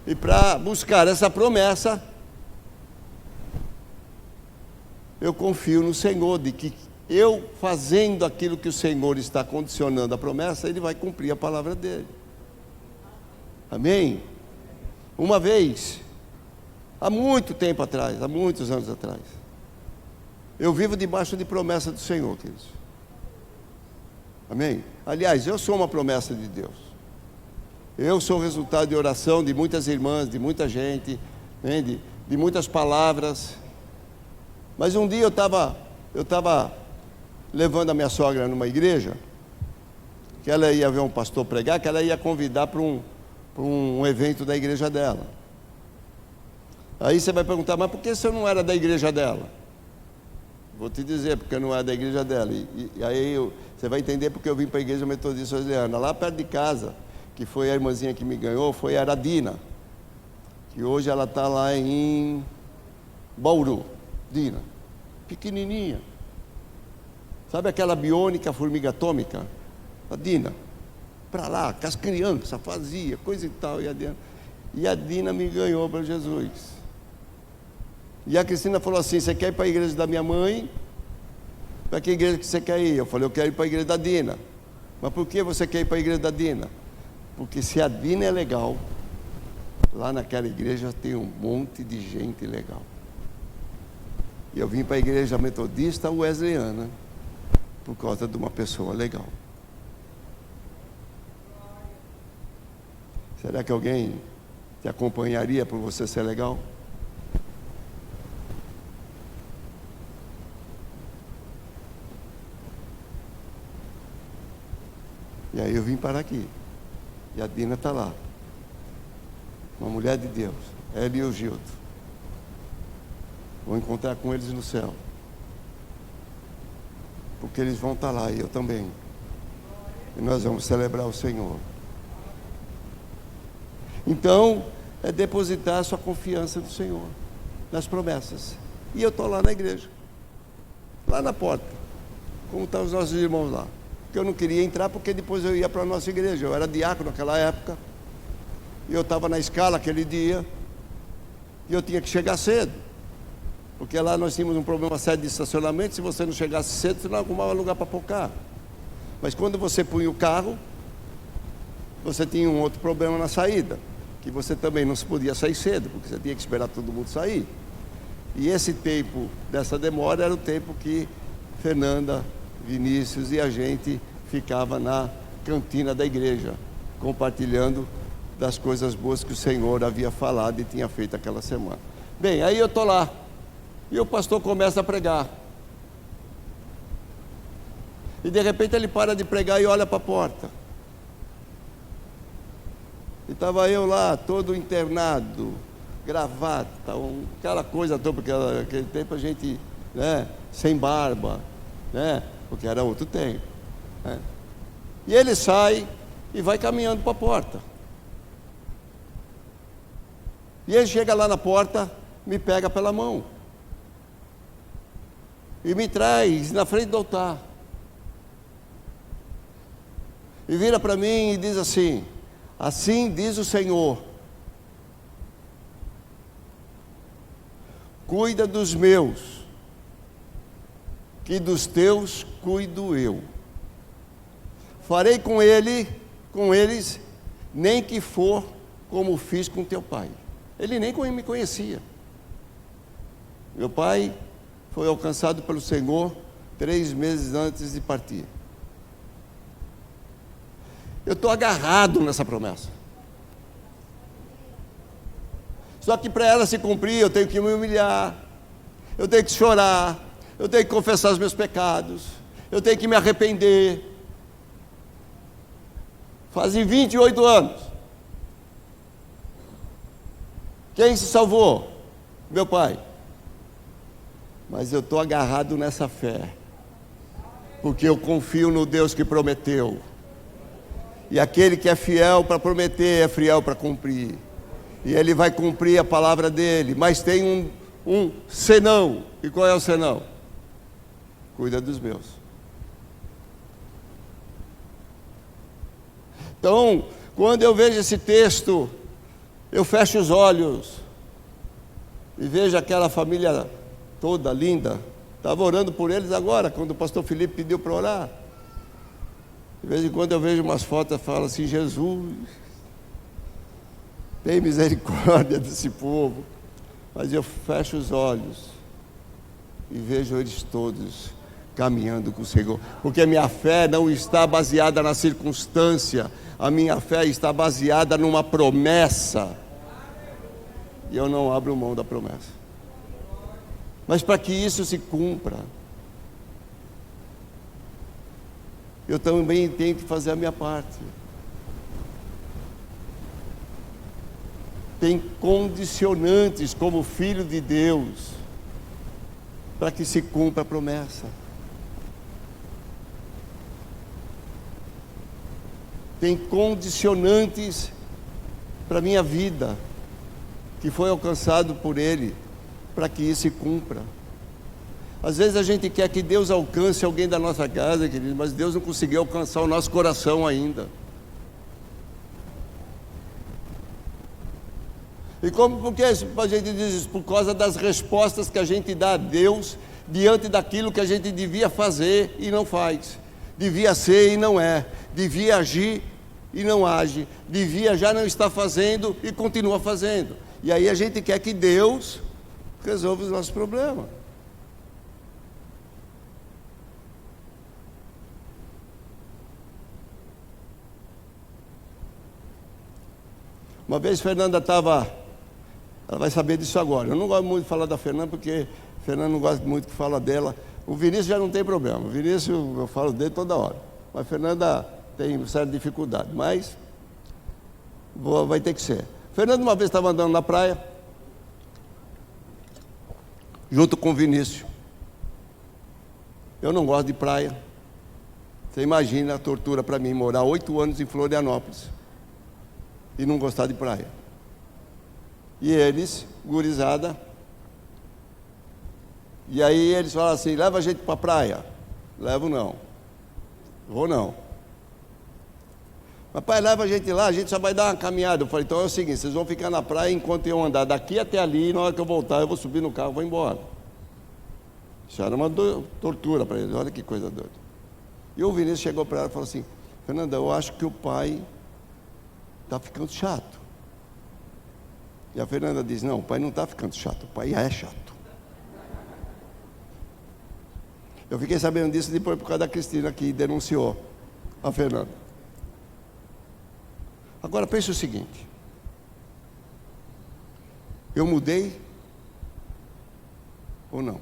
E para buscar essa promessa, eu confio no Senhor, de que eu fazendo aquilo que o Senhor está condicionando a promessa, Ele vai cumprir a palavra dEle. Amém? Uma vez, há muito tempo atrás, há muitos anos atrás, eu vivo debaixo de promessa do Senhor, queridos. Amém? Aliás, eu sou uma promessa de Deus. Eu sou resultado de oração de muitas irmãs, de muita gente, de muitas palavras. Mas um dia eu estava levando a minha sogra numa igreja, que ela ia ver um pastor pregar, que ela ia convidar para um evento da igreja dela. Aí você vai perguntar, mas por que você não era da igreja dela? Vou te dizer, porque eu não era da igreja dela. E aí você vai entender porque eu vim para a igreja metodista Osleana. Lá perto de casa, que foi a irmãzinha que me ganhou, foi a Aradina, que hoje ela está lá em Bauru. Dina, pequenininha. Sabe aquela biônica formiga atômica? A Dina, para lá, com as crianças, fazia, coisa e tal. E a Dina me ganhou para Jesus. E a Cristina falou assim, você quer ir para a igreja da minha mãe? Para que igreja que você quer ir? Eu falei, eu quero ir para a igreja da Dina. Mas por que você quer ir para a igreja da Dina? Porque se a Dina é legal, lá naquela igreja tem um monte de gente legal. E eu vim para a igreja metodista wesleyana por causa de uma pessoa legal. Será que alguém te acompanharia por você ser legal? E aí eu vim parar aqui. E a Dina está lá. Uma mulher de Deus. Ela e o Gildo. Vou encontrar com eles no céu. Porque eles vão estar lá e eu também. E nós vamos celebrar o Senhor. Então, é depositar a sua confiança no Senhor, nas promessas. E eu estou lá na igreja. Lá na porta. Como estão os nossos irmãos lá. Que eu não queria entrar porque depois eu ia para a nossa igreja. Eu era diácono naquela época. E eu estava na escala aquele dia. E eu tinha que chegar cedo. Porque lá nós tínhamos um problema sério de estacionamento. Se você não chegasse cedo, você não arrumava lugar para pôr o carro. Mas quando você punha o carro, você tinha um outro problema na saída. Que você também não se podia sair cedo, porque você tinha que esperar todo mundo sair. E esse tempo dessa demora era o tempo que Fernanda, Vinícius e a gente ficava na cantina da igreja, compartilhando das coisas boas que o Senhor havia falado e tinha feito aquela semana. Bem, aí eu estou lá, e o pastor começa a pregar. E de repente ele para de pregar e olha para a porta. E estava eu lá, todo internado, gravata, aquela coisa toda, porque naquele tempo a gente, né, sem barba, né, porque era outro tempo, né? E ele sai e vai caminhando para a porta. E ele chega lá na porta, me pega pela mão e me traz na frente do altar. E vira para mim e diz assim: assim diz o Senhor, cuida dos meus, que dos teus cuido eu. Farei com eles, nem que for como fiz com teu pai. Ele nem me conhecia. Meu pai foi alcançado pelo Senhor 3 meses antes de partir. Eu estou agarrado nessa promessa. Só que para ela se cumprir, eu tenho que me humilhar, eu tenho que chorar, eu tenho que confessar os meus pecados, eu tenho que me arrepender. Fazem 28 anos. Quem se salvou? Meu pai. Mas eu estou agarrado nessa fé, porque eu confio no Deus que prometeu. E aquele que é fiel para prometer, é fiel para cumprir. E ele vai cumprir a palavra dele. Mas tem um senão. E qual é o senão? Cuida dos meus. Então, quando eu vejo esse texto, eu fecho os olhos e vejo aquela família toda linda. Estava orando por eles agora, quando o pastor Felipe pediu para orar. De vez em quando eu vejo umas fotos e falo assim: Jesus, tem misericórdia desse povo. Mas eu fecho os olhos e vejo eles todos caminhando com o Senhor, porque a minha fé não está baseada na circunstância, a minha fé está baseada numa promessa, e eu não abro mão da promessa. Mas para que isso se cumpra, eu também tenho que fazer a minha parte. Tem condicionantes como filho de Deus para que se cumpra a promessa. Tem condicionantes para a minha vida, que foi alcançado por Ele, para que isso se cumpra. Às vezes a gente quer que Deus alcance alguém da nossa casa, querido, mas Deus não conseguiu alcançar o nosso coração ainda. E como, por que a gente diz isso? Por causa das respostas que a gente dá a Deus diante daquilo que a gente devia fazer e não faz, devia ser e não é, devia agir e não age, devia já não estar fazendo e continua fazendo. E aí a gente quer que Deus resolva os nossos problemas. Uma vez Fernanda estava, ela vai saber disso agora. Eu não gosto muito de falar da Fernanda, porque Fernanda não gosta muito que fala dela. O Vinícius já não tem problema. O Vinícius, eu falo dele toda hora. Mas Fernanda tem certa dificuldade. Mas vai ter que ser. Fernanda uma vez estava andando na praia, junto com o Vinícius. Eu não gosto de praia. Você imagina a tortura para mim, morar 8 anos em Florianópolis e não gostar de praia. E eles, gurizada, e aí eles falam assim: leva a gente para a praia. Levo não, vou não. Mas pai, leva a gente lá, a gente só vai dar uma caminhada. Eu falei: então é o seguinte, vocês vão ficar na praia enquanto eu andar daqui até ali, e na hora que eu voltar eu vou subir no carro e vou embora. Isso era uma tortura para eles, olha que coisa doida. E o Vinícius chegou para ela e falou assim: Fernanda, eu acho que o pai está ficando chato. E a Fernanda diz: não, o pai não está ficando chato, o pai é chato. Eu fiquei sabendo disso depois por causa da Cristina, que denunciou a Fernanda. Agora pense o seguinte: eu mudei ou não?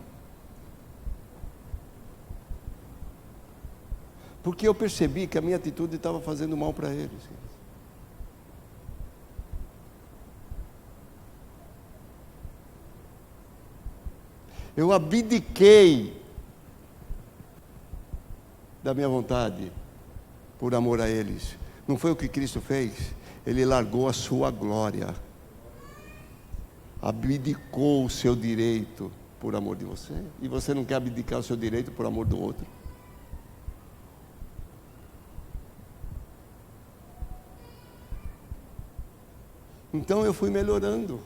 Porque eu percebi que a minha atitude estava fazendo mal para eles. Eu abdiquei da minha vontade por amor a eles. Não foi o que Cristo fez? Ele largou a sua glória, abdicou o seu direito por amor de você. E você não quer abdicar o seu direito por amor do outro? Então eu fui melhorando.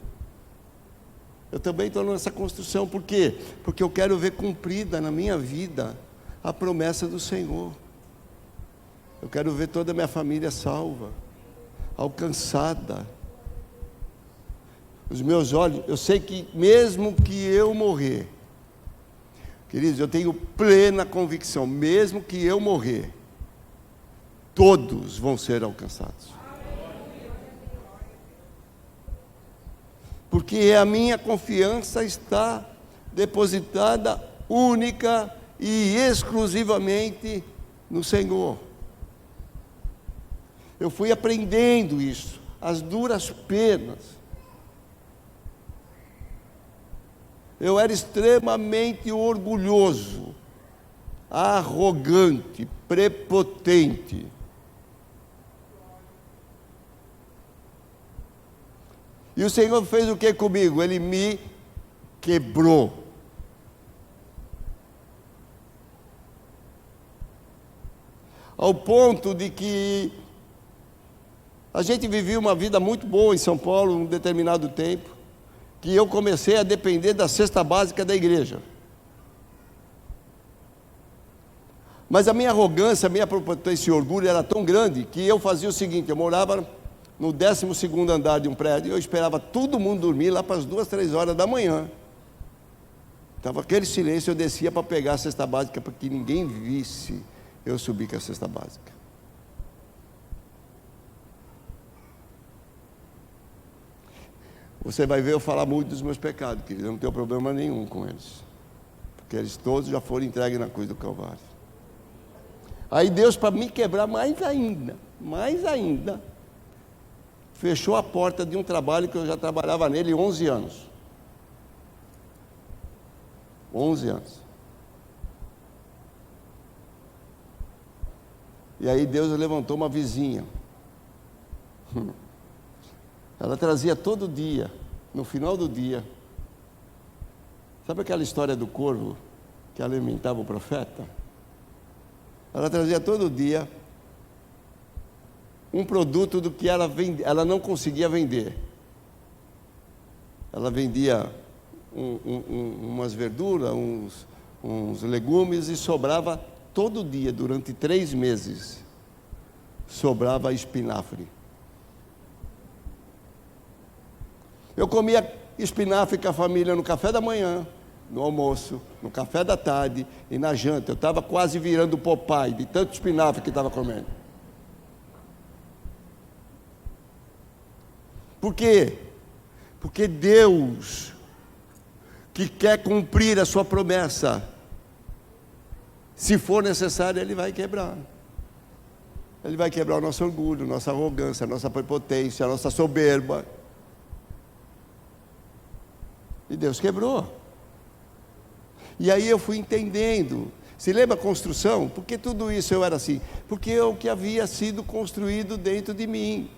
Eu também estou nessa construção. Por quê? Porque eu quero ver cumprida na minha vida a promessa do Senhor. Eu quero ver toda a minha família salva, alcançada. Os meus olhos, eu sei que mesmo que eu morrer, queridos, eu tenho plena convicção, mesmo que eu morrer, todos vão ser alcançados. Porque a minha confiança está depositada única e exclusivamente no Senhor. Eu fui aprendendo isso, as duras penas. Eu era extremamente orgulhoso, arrogante, prepotente. E o Senhor fez o que comigo? Ele me quebrou. Ao ponto de que a gente vivia uma vida muito boa em São Paulo, um determinado tempo, que eu comecei a depender da cesta básica da igreja. Mas a minha arrogância, a minha prepotência e orgulho era tão grande que eu fazia o seguinte: eu morava no 12º andar de um prédio, eu esperava todo mundo dormir lá para as 2, 3 horas da manhã. Estava aquele silêncio, eu descia para pegar a cesta básica, para que ninguém visse eu subir com a cesta básica. Você vai ver eu falar muito dos meus pecados, querido, eu não tenho problema nenhum com eles, porque eles todos já foram entregues na cruz do Calvário. Aí Deus, para me quebrar mais ainda, fechou a porta de um trabalho que eu já trabalhava nele 11 anos. 11 anos. E aí Deus levantou uma vizinha. Ela trazia todo dia, no final do dia. Sabe aquela história do corvo que alimentava o profeta? Ela trazia todo dia um produto do que ela não conseguia vender. Ela vendia umas verduras, uns legumes, e sobrava todo dia, durante 3 meses, sobrava espinafre. Eu comia espinafre com a família no café da manhã, no almoço, no café da tarde e na janta. Eu estava quase virando Popeye, de tanto espinafre que estava comendo. Por quê? Porque Deus, que quer cumprir a sua promessa, se for necessário, Ele vai quebrar. Ele vai quebrar o nosso orgulho, nossa arrogância, nossa prepotência, nossa soberba. E Deus quebrou. E aí eu fui entendendo. Se lembra a construção? Por que tudo isso eu era assim? Porque é o que havia sido construído dentro de mim.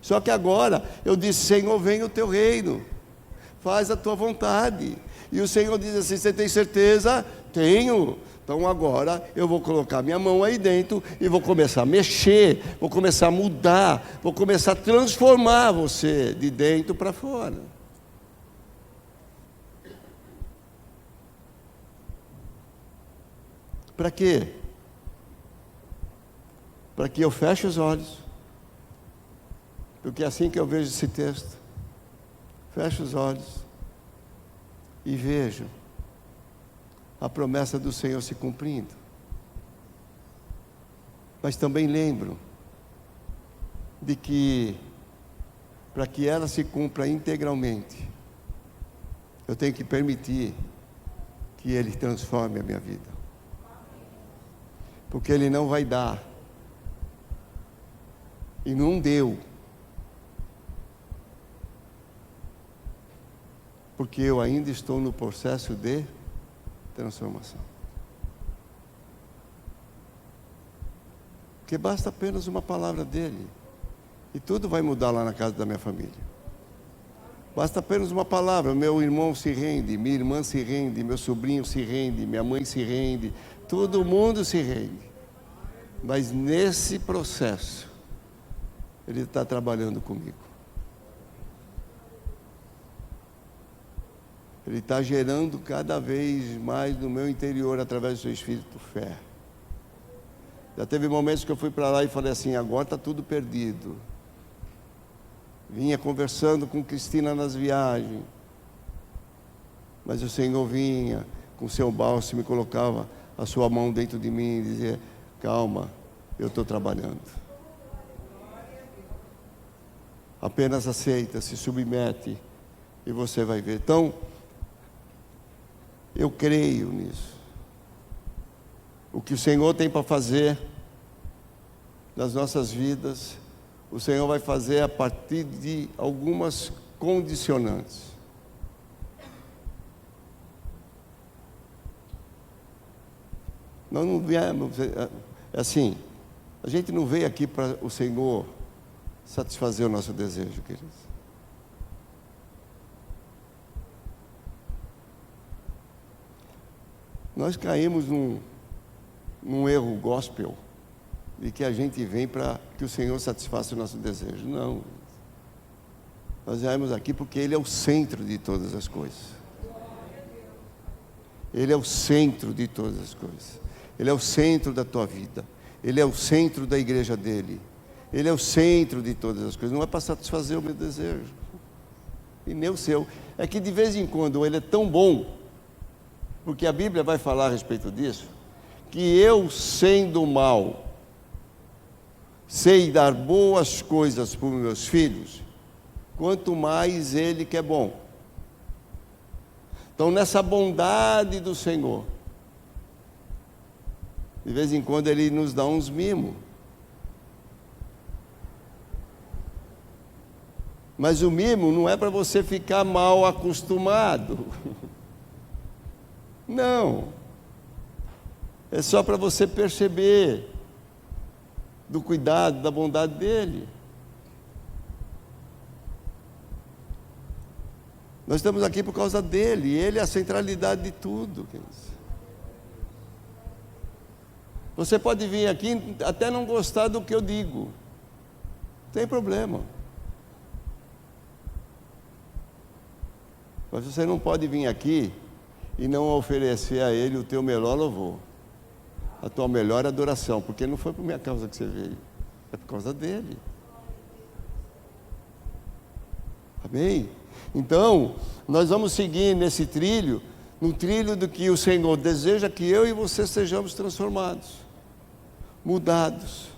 Só que agora eu disse: Senhor, venha o teu reino, faz a tua vontade. E o Senhor diz assim: você tem certeza? Tenho. Então agora eu vou colocar minha mão aí dentro e vou começar a mexer, vou começar a mudar, vou começar a transformar você de dentro para fora. Para quê? Para que eu feche os olhos, porque é assim que eu vejo esse texto. Fecho os olhos e vejo a promessa do Senhor se cumprindo. Mas também lembro de que, para que ela se cumpra integralmente, eu tenho que permitir que Ele transforme a minha vida. porque Ele não vai dar. E não deu. Porque eu ainda estou no processo de transformação. Porque basta apenas uma palavra dele, e tudo vai mudar lá na casa da minha família. Basta apenas uma palavra, meu irmão se rende, minha irmã se rende, meu sobrinho se rende, minha mãe se rende, todo mundo se rende. Mas nesse processo, Ele está trabalhando comigo. Ele está gerando cada vez mais no meu interior, através do seu Espírito, fé. Já teve momentos que eu fui para lá e falei assim, agora está tudo perdido. Vinha conversando com Cristina nas viagens, mas o Senhor vinha com seu bálsamo e colocava a sua mão dentro de mim e dizia, calma, eu estou trabalhando. Apenas aceita, se submete e você vai ver. Então, eu creio nisso. O que o Senhor tem para fazer nas nossas vidas, o Senhor vai fazer a partir de algumas condicionantes. Nós não viemos, assim, a gente não veio aqui para o Senhor satisfazer o nosso desejo, queridos. Nós caímos num erro gospel, de que a gente vem para que o Senhor satisfaça o nosso desejo. Não. Nós viemos aqui porque Ele é o centro de todas as coisas. Ele é o centro de todas as coisas. Ele é o centro da tua vida. Ele é o centro da igreja dele. Ele é o centro de todas as coisas. Não é para satisfazer o meu desejo. E nem o seu. É que de vez em quando Ele é tão bom, porque a Bíblia vai falar a respeito disso, que eu, sendo mal, sei dar boas coisas para os meus filhos, quanto mais Ele que é bom. Então, nessa bondade do Senhor, de vez em quando Ele nos dá uns mimos. Mas o mimo não é para você ficar mal acostumado. Não. É só para você perceber do cuidado, da bondade dele. Nós estamos aqui por causa dele. Ele é a centralidade de tudo. Você pode vir aqui até não gostar do que eu digo. Não tem problema. Mas você não pode vir aqui e não oferecer a Ele o teu melhor louvor, a tua melhor adoração, porque não foi por minha causa que você veio, é por causa dele. Amém? Então, nós vamos seguir nesse trilho, no trilho do que o Senhor deseja que eu e você sejamos transformados, mudados,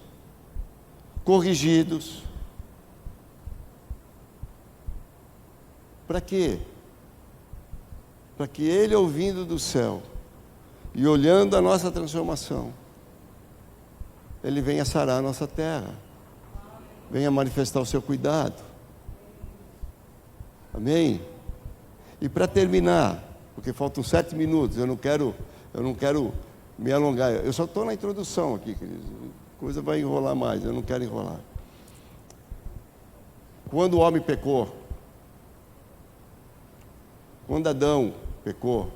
corrigidos. Para quê? Para que Ele, ouvindo do céu e olhando a nossa transformação, Ele venha sarar a nossa terra, venha manifestar o seu cuidado. Amém? E para terminar, porque faltam 7 minutos, eu não quero me alongar, eu só estou na introdução aqui, queridos. A coisa vai enrolar mais, eu não quero enrolar. Quando o homem pecou, quando Adão pecou,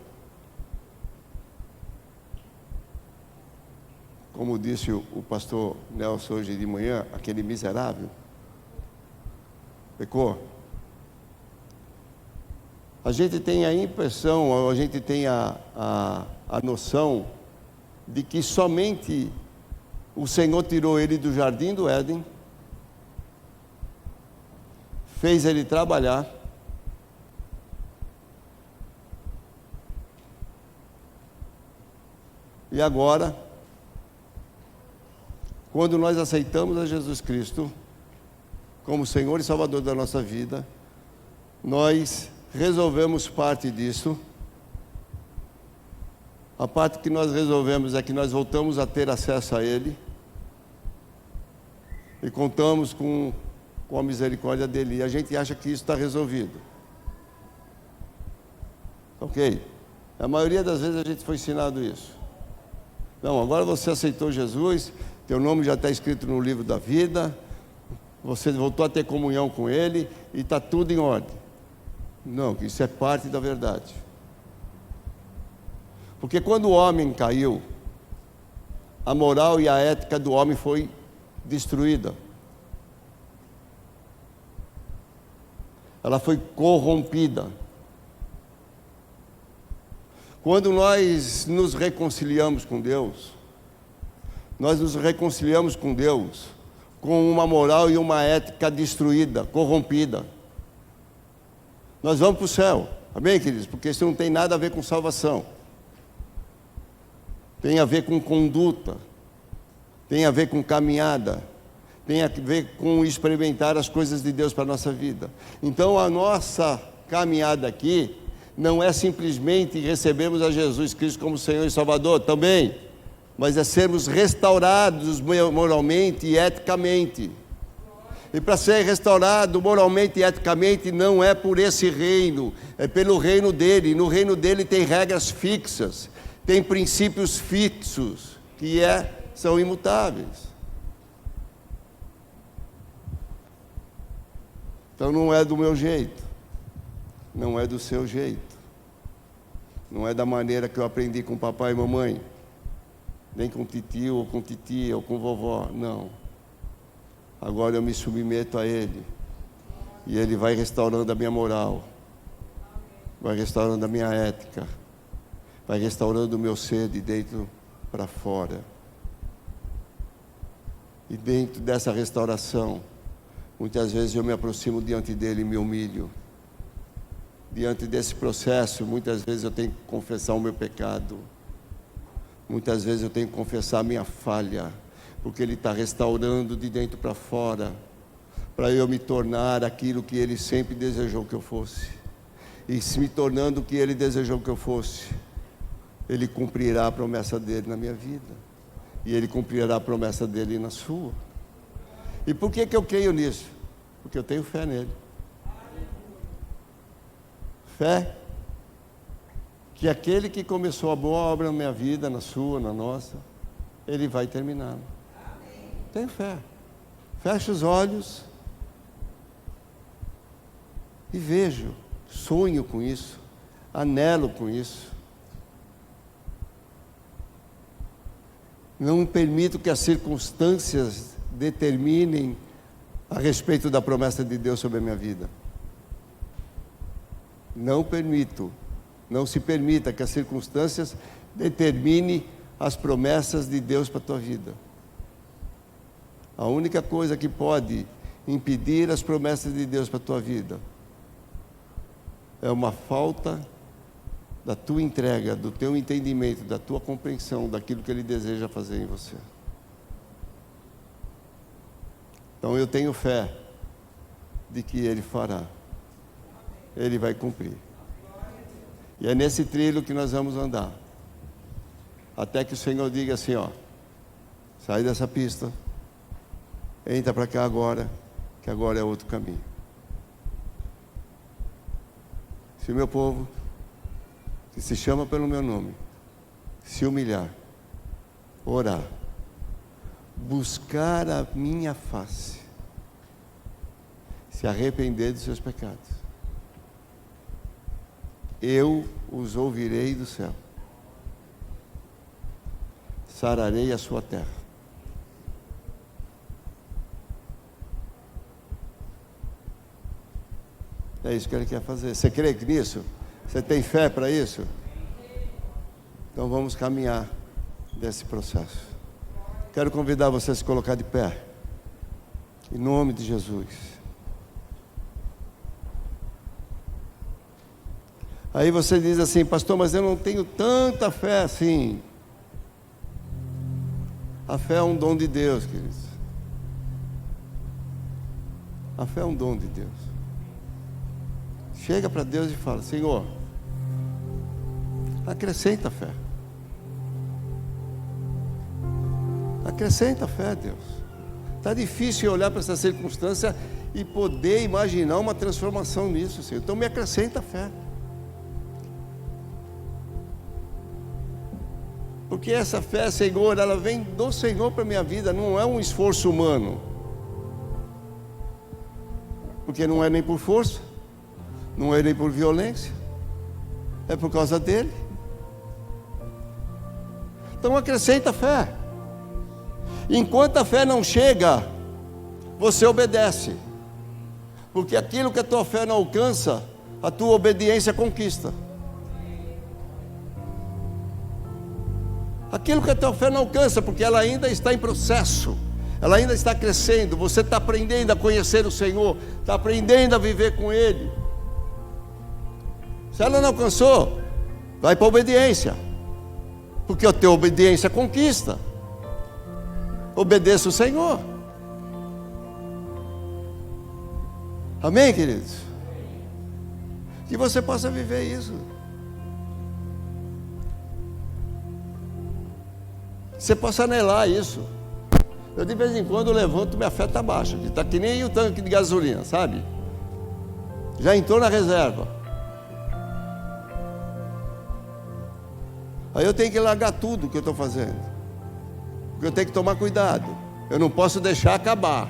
como disse o pastor Nelson hoje de manhã, aquele miserável, pecou. A gente tem a impressão, a gente tem a noção de que somente o Senhor tirou ele do jardim do Éden, fez ele trabalhar, e agora, quando nós aceitamos a Jesus Cristo como Senhor e Salvador da nossa vida, nós resolvemos parte disso A parte que nós resolvemos é que nós voltamos a ter acesso a Ele e contamos com a misericórdia dEle. E a gente acha que isso está resolvido. Ok? A maioria das vezes a gente foi ensinado isso. Não, agora você aceitou Jesus, teu nome já está escrito no livro da vida, você voltou a ter comunhão com Ele e está tudo em ordem. Não, isso é parte da verdade. Porque quando o homem caiu, a moral e a ética do homem foi destruída. Ela foi corrompida. Quando nós nos reconciliamos com Deus, nós nos reconciliamos com Deus com uma moral e uma ética destruída, corrompida. Nós vamos para o céu, amém, queridos? Porque isso não tem nada a ver com salvação. Tem a ver com conduta, tem a ver com caminhada, tem a ver com experimentar as coisas de Deus para a nossa vida. Então a nossa caminhada aqui não é simplesmente recebermos a Jesus Cristo como Senhor e Salvador, também, mas é sermos restaurados moralmente e eticamente. E para ser restaurado moralmente e eticamente não é por esse reino, é pelo reino dele. No reino dele tem regras fixas, tem princípios fixos, que são imutáveis. Então não é do meu jeito, não é do seu jeito, não é da maneira que eu aprendi com papai e mamãe, nem com titio ou com titia ou com vovó, não. Agora eu me submeto a Ele, e Ele vai restaurando a minha moral, vai restaurando a minha ética, vai restaurando o meu ser de dentro para fora. E dentro dessa restauração, muitas vezes eu me aproximo diante dele e me humilho. Diante desse processo, muitas vezes eu tenho que confessar o meu pecado. Muitas vezes eu tenho que confessar a minha falha, porque Ele está restaurando de dentro para fora, para eu me tornar aquilo que Ele sempre desejou que eu fosse. E se me tornando o que Ele desejou que eu fosse, Ele cumprirá a promessa dEle na minha vida, e Ele cumprirá a promessa dEle na sua. E por que eu creio nisso? Porque eu tenho fé nele. Fé que aquele que começou a boa obra na minha vida, na sua, na nossa, Ele vai terminar. Tenho fé. Fecho os olhos e vejo, sonho com isso, anelo com isso. Não permito que as circunstâncias determinem a respeito da promessa de Deus sobre a minha vida. Não permito, não se permita que as circunstâncias determinem as promessas de Deus para a tua vida. A única coisa que pode impedir as promessas de Deus para a tua vida é uma falta da tua entrega, do teu entendimento, da tua compreensão daquilo que Ele deseja fazer em você. Então eu tenho fé de que Ele fará. Ele vai cumprir. E é nesse trilho que nós vamos andar. Até que o Senhor diga assim, ó, sai dessa pista, entra para cá agora, que agora é outro caminho. Se o meu povo, que se chama pelo meu nome, se humilhar, orar, buscar a minha face, se arrepender dos seus pecados, eu os ouvirei do céu, sararei a sua terra. É isso que Ele quer fazer. Você crê nisso? Você tem fé para isso? Então vamos caminhar nesse processo. Quero convidar você a se colocar de pé, em nome de Jesus. Aí você diz assim, pastor, mas eu não tenho tanta fé assim. A fé é um dom de Deus, queridos. A fé é um dom de Deus. Chega para Deus e fala, Senhor, acrescenta a fé. Acrescenta fé, Deus. Está difícil olhar para essa circunstância e poder imaginar uma transformação nisso, Senhor. Então me acrescenta fé. Porque essa fé, Senhor, ela vem do Senhor para a minha vida, não é um esforço humano. Porque não é nem por força, não é nem por violência, é por causa dele. Então acrescenta fé. Enquanto a fé não chega, você obedece. Porque aquilo que a tua fé não alcança, a tua obediência conquista. Aquilo que a tua fé não alcança, porque ela ainda está em processo, ela ainda está crescendo, você está aprendendo a conhecer o Senhor, está aprendendo a viver com Ele. Se ela não alcançou, vai para a obediência, porque a tua obediência conquista. Obedeça o Senhor. Amém, queridos? Que você possa viver isso. Você possa anelar isso. Eu de vez em quando levanto, minha fé está baixa. Está que nem o tanque de gasolina, sabe? Já entrou na reserva. Aí eu tenho que largar tudo que eu estou fazendo. Porque eu tenho que tomar cuidado. Eu não posso deixar acabar.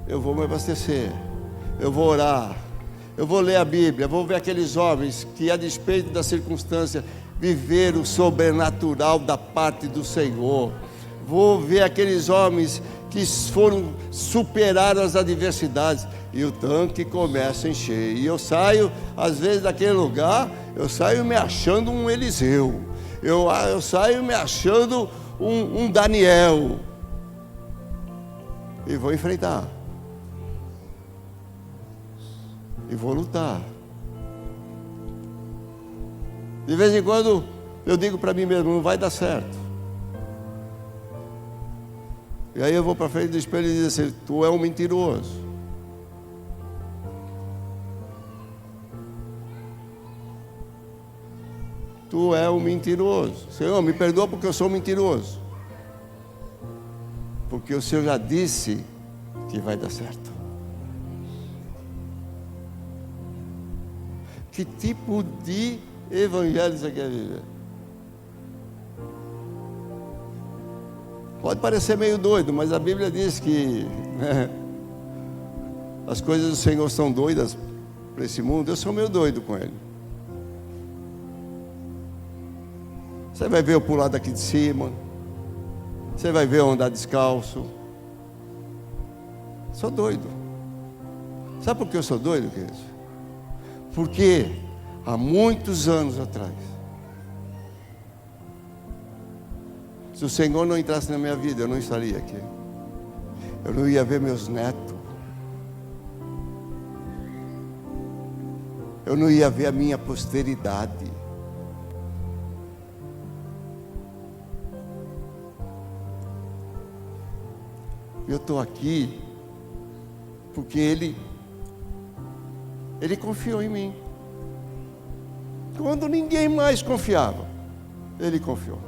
Eu vou me abastecer. Eu vou orar. Eu vou ler a Bíblia. Vou ver aqueles homens que, a despeito da circunstância, viveram o sobrenatural da parte do Senhor. Vou ver aqueles homens que superaram as adversidades. E o tanque começa a encher. E eu saio, às vezes, daquele lugar, eu saio me achando um Eliseu. Eu saio me achando um Daniel. E vou enfrentar. E vou lutar. De vez em quando eu digo para mim mesmo, não vai dar certo. E aí eu vou para frente do espelho e digo assim, tu é um mentiroso. Tu é um mentiroso. Senhor, me perdoa porque eu sou mentiroso. Porque o Senhor já disse que vai dar certo. Que tipo de evangelho você quer viver? Pode parecer meio doido, mas a Bíblia diz que as coisas do Senhor são doidas para esse mundo. Eu sou meio doido com Ele. Você vai ver eu pular daqui de cima. Você vai ver eu andar descalço. Sou doido. Sabe por que eu sou doido, queridos? Porque há muitos anos atrás, se o Senhor não entrasse na minha vida, eu não estaria aqui. Eu não ia ver meus netos. Eu não ia ver a minha posteridade. Eu estou aqui porque Ele confiou em mim. Quando ninguém mais confiava, Ele confiou.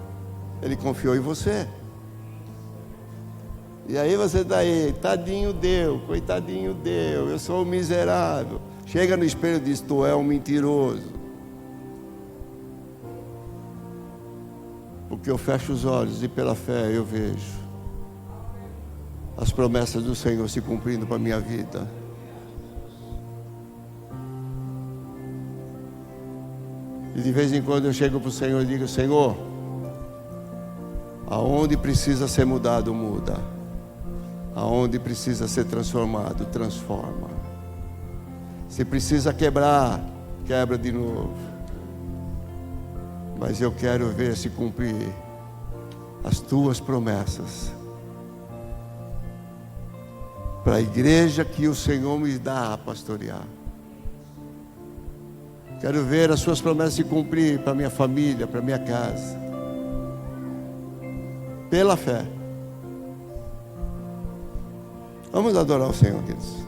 Ele confiou em você. E aí você está aí, tadinho deu, coitadinho deu, eu sou um miserável. Chega no espelho e diz, tu é um mentiroso. Porque eu fecho os olhos e pela fé eu vejo as promessas do Senhor se cumprindo para a minha vida. E de vez em quando eu chego para o Senhor e digo, Senhor, aonde precisa ser mudado, muda. Aonde precisa ser transformado, transforma. Se precisa quebrar, quebra de novo. Mas eu quero ver se cumprir as tuas promessas. Para a igreja que o Senhor me dá a pastorear. Quero ver as suas promessas se cumprir para minha família, para minha casa. Pela fé. Vamos adorar o Senhor, queridos.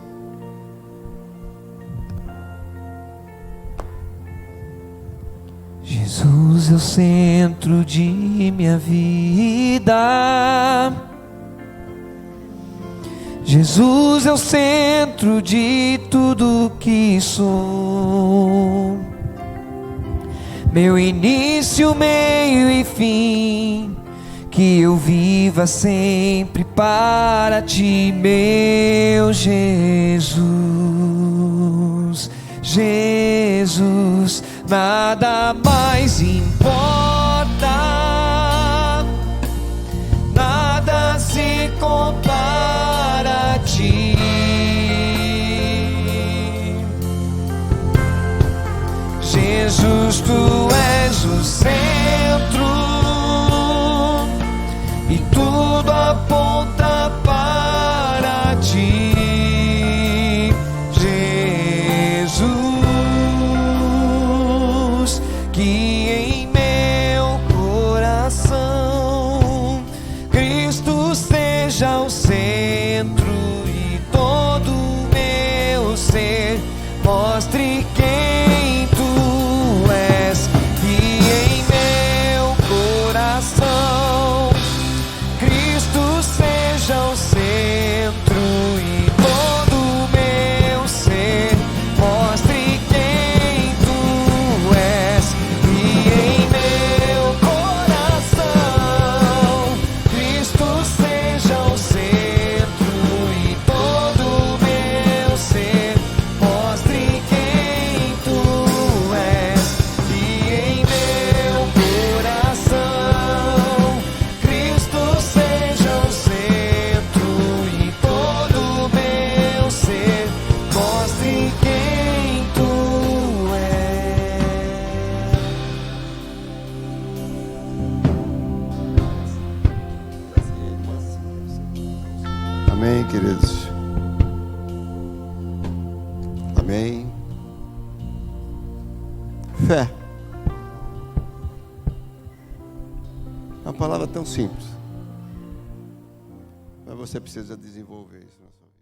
Jesus é o centro de minha vida. Jesus é o centro de tudo que sou. Meu início, meio e fim. Que eu viva sempre para ti, meu Jesus. Jesus, nada mais importa, nada se compara a ti. Jesus, tu és o centro e tudo aponta para ti. Jesus, que em meu coração Cristo seja o centro e todo o meu ser mostre quem tu és. Que em meu coração Cristo seja o centro e todo o meu ser mostre quem tu és. E em meu coração Cristo seja o centro e todo o meu ser mostre quem tu és. E em meu coração Cristo seja o centro e todo o meu ser mostre quem tu és. Amém, queridos. Amém. Fé. É uma palavra tão simples, mas você precisa desenvolver isso na sua vida.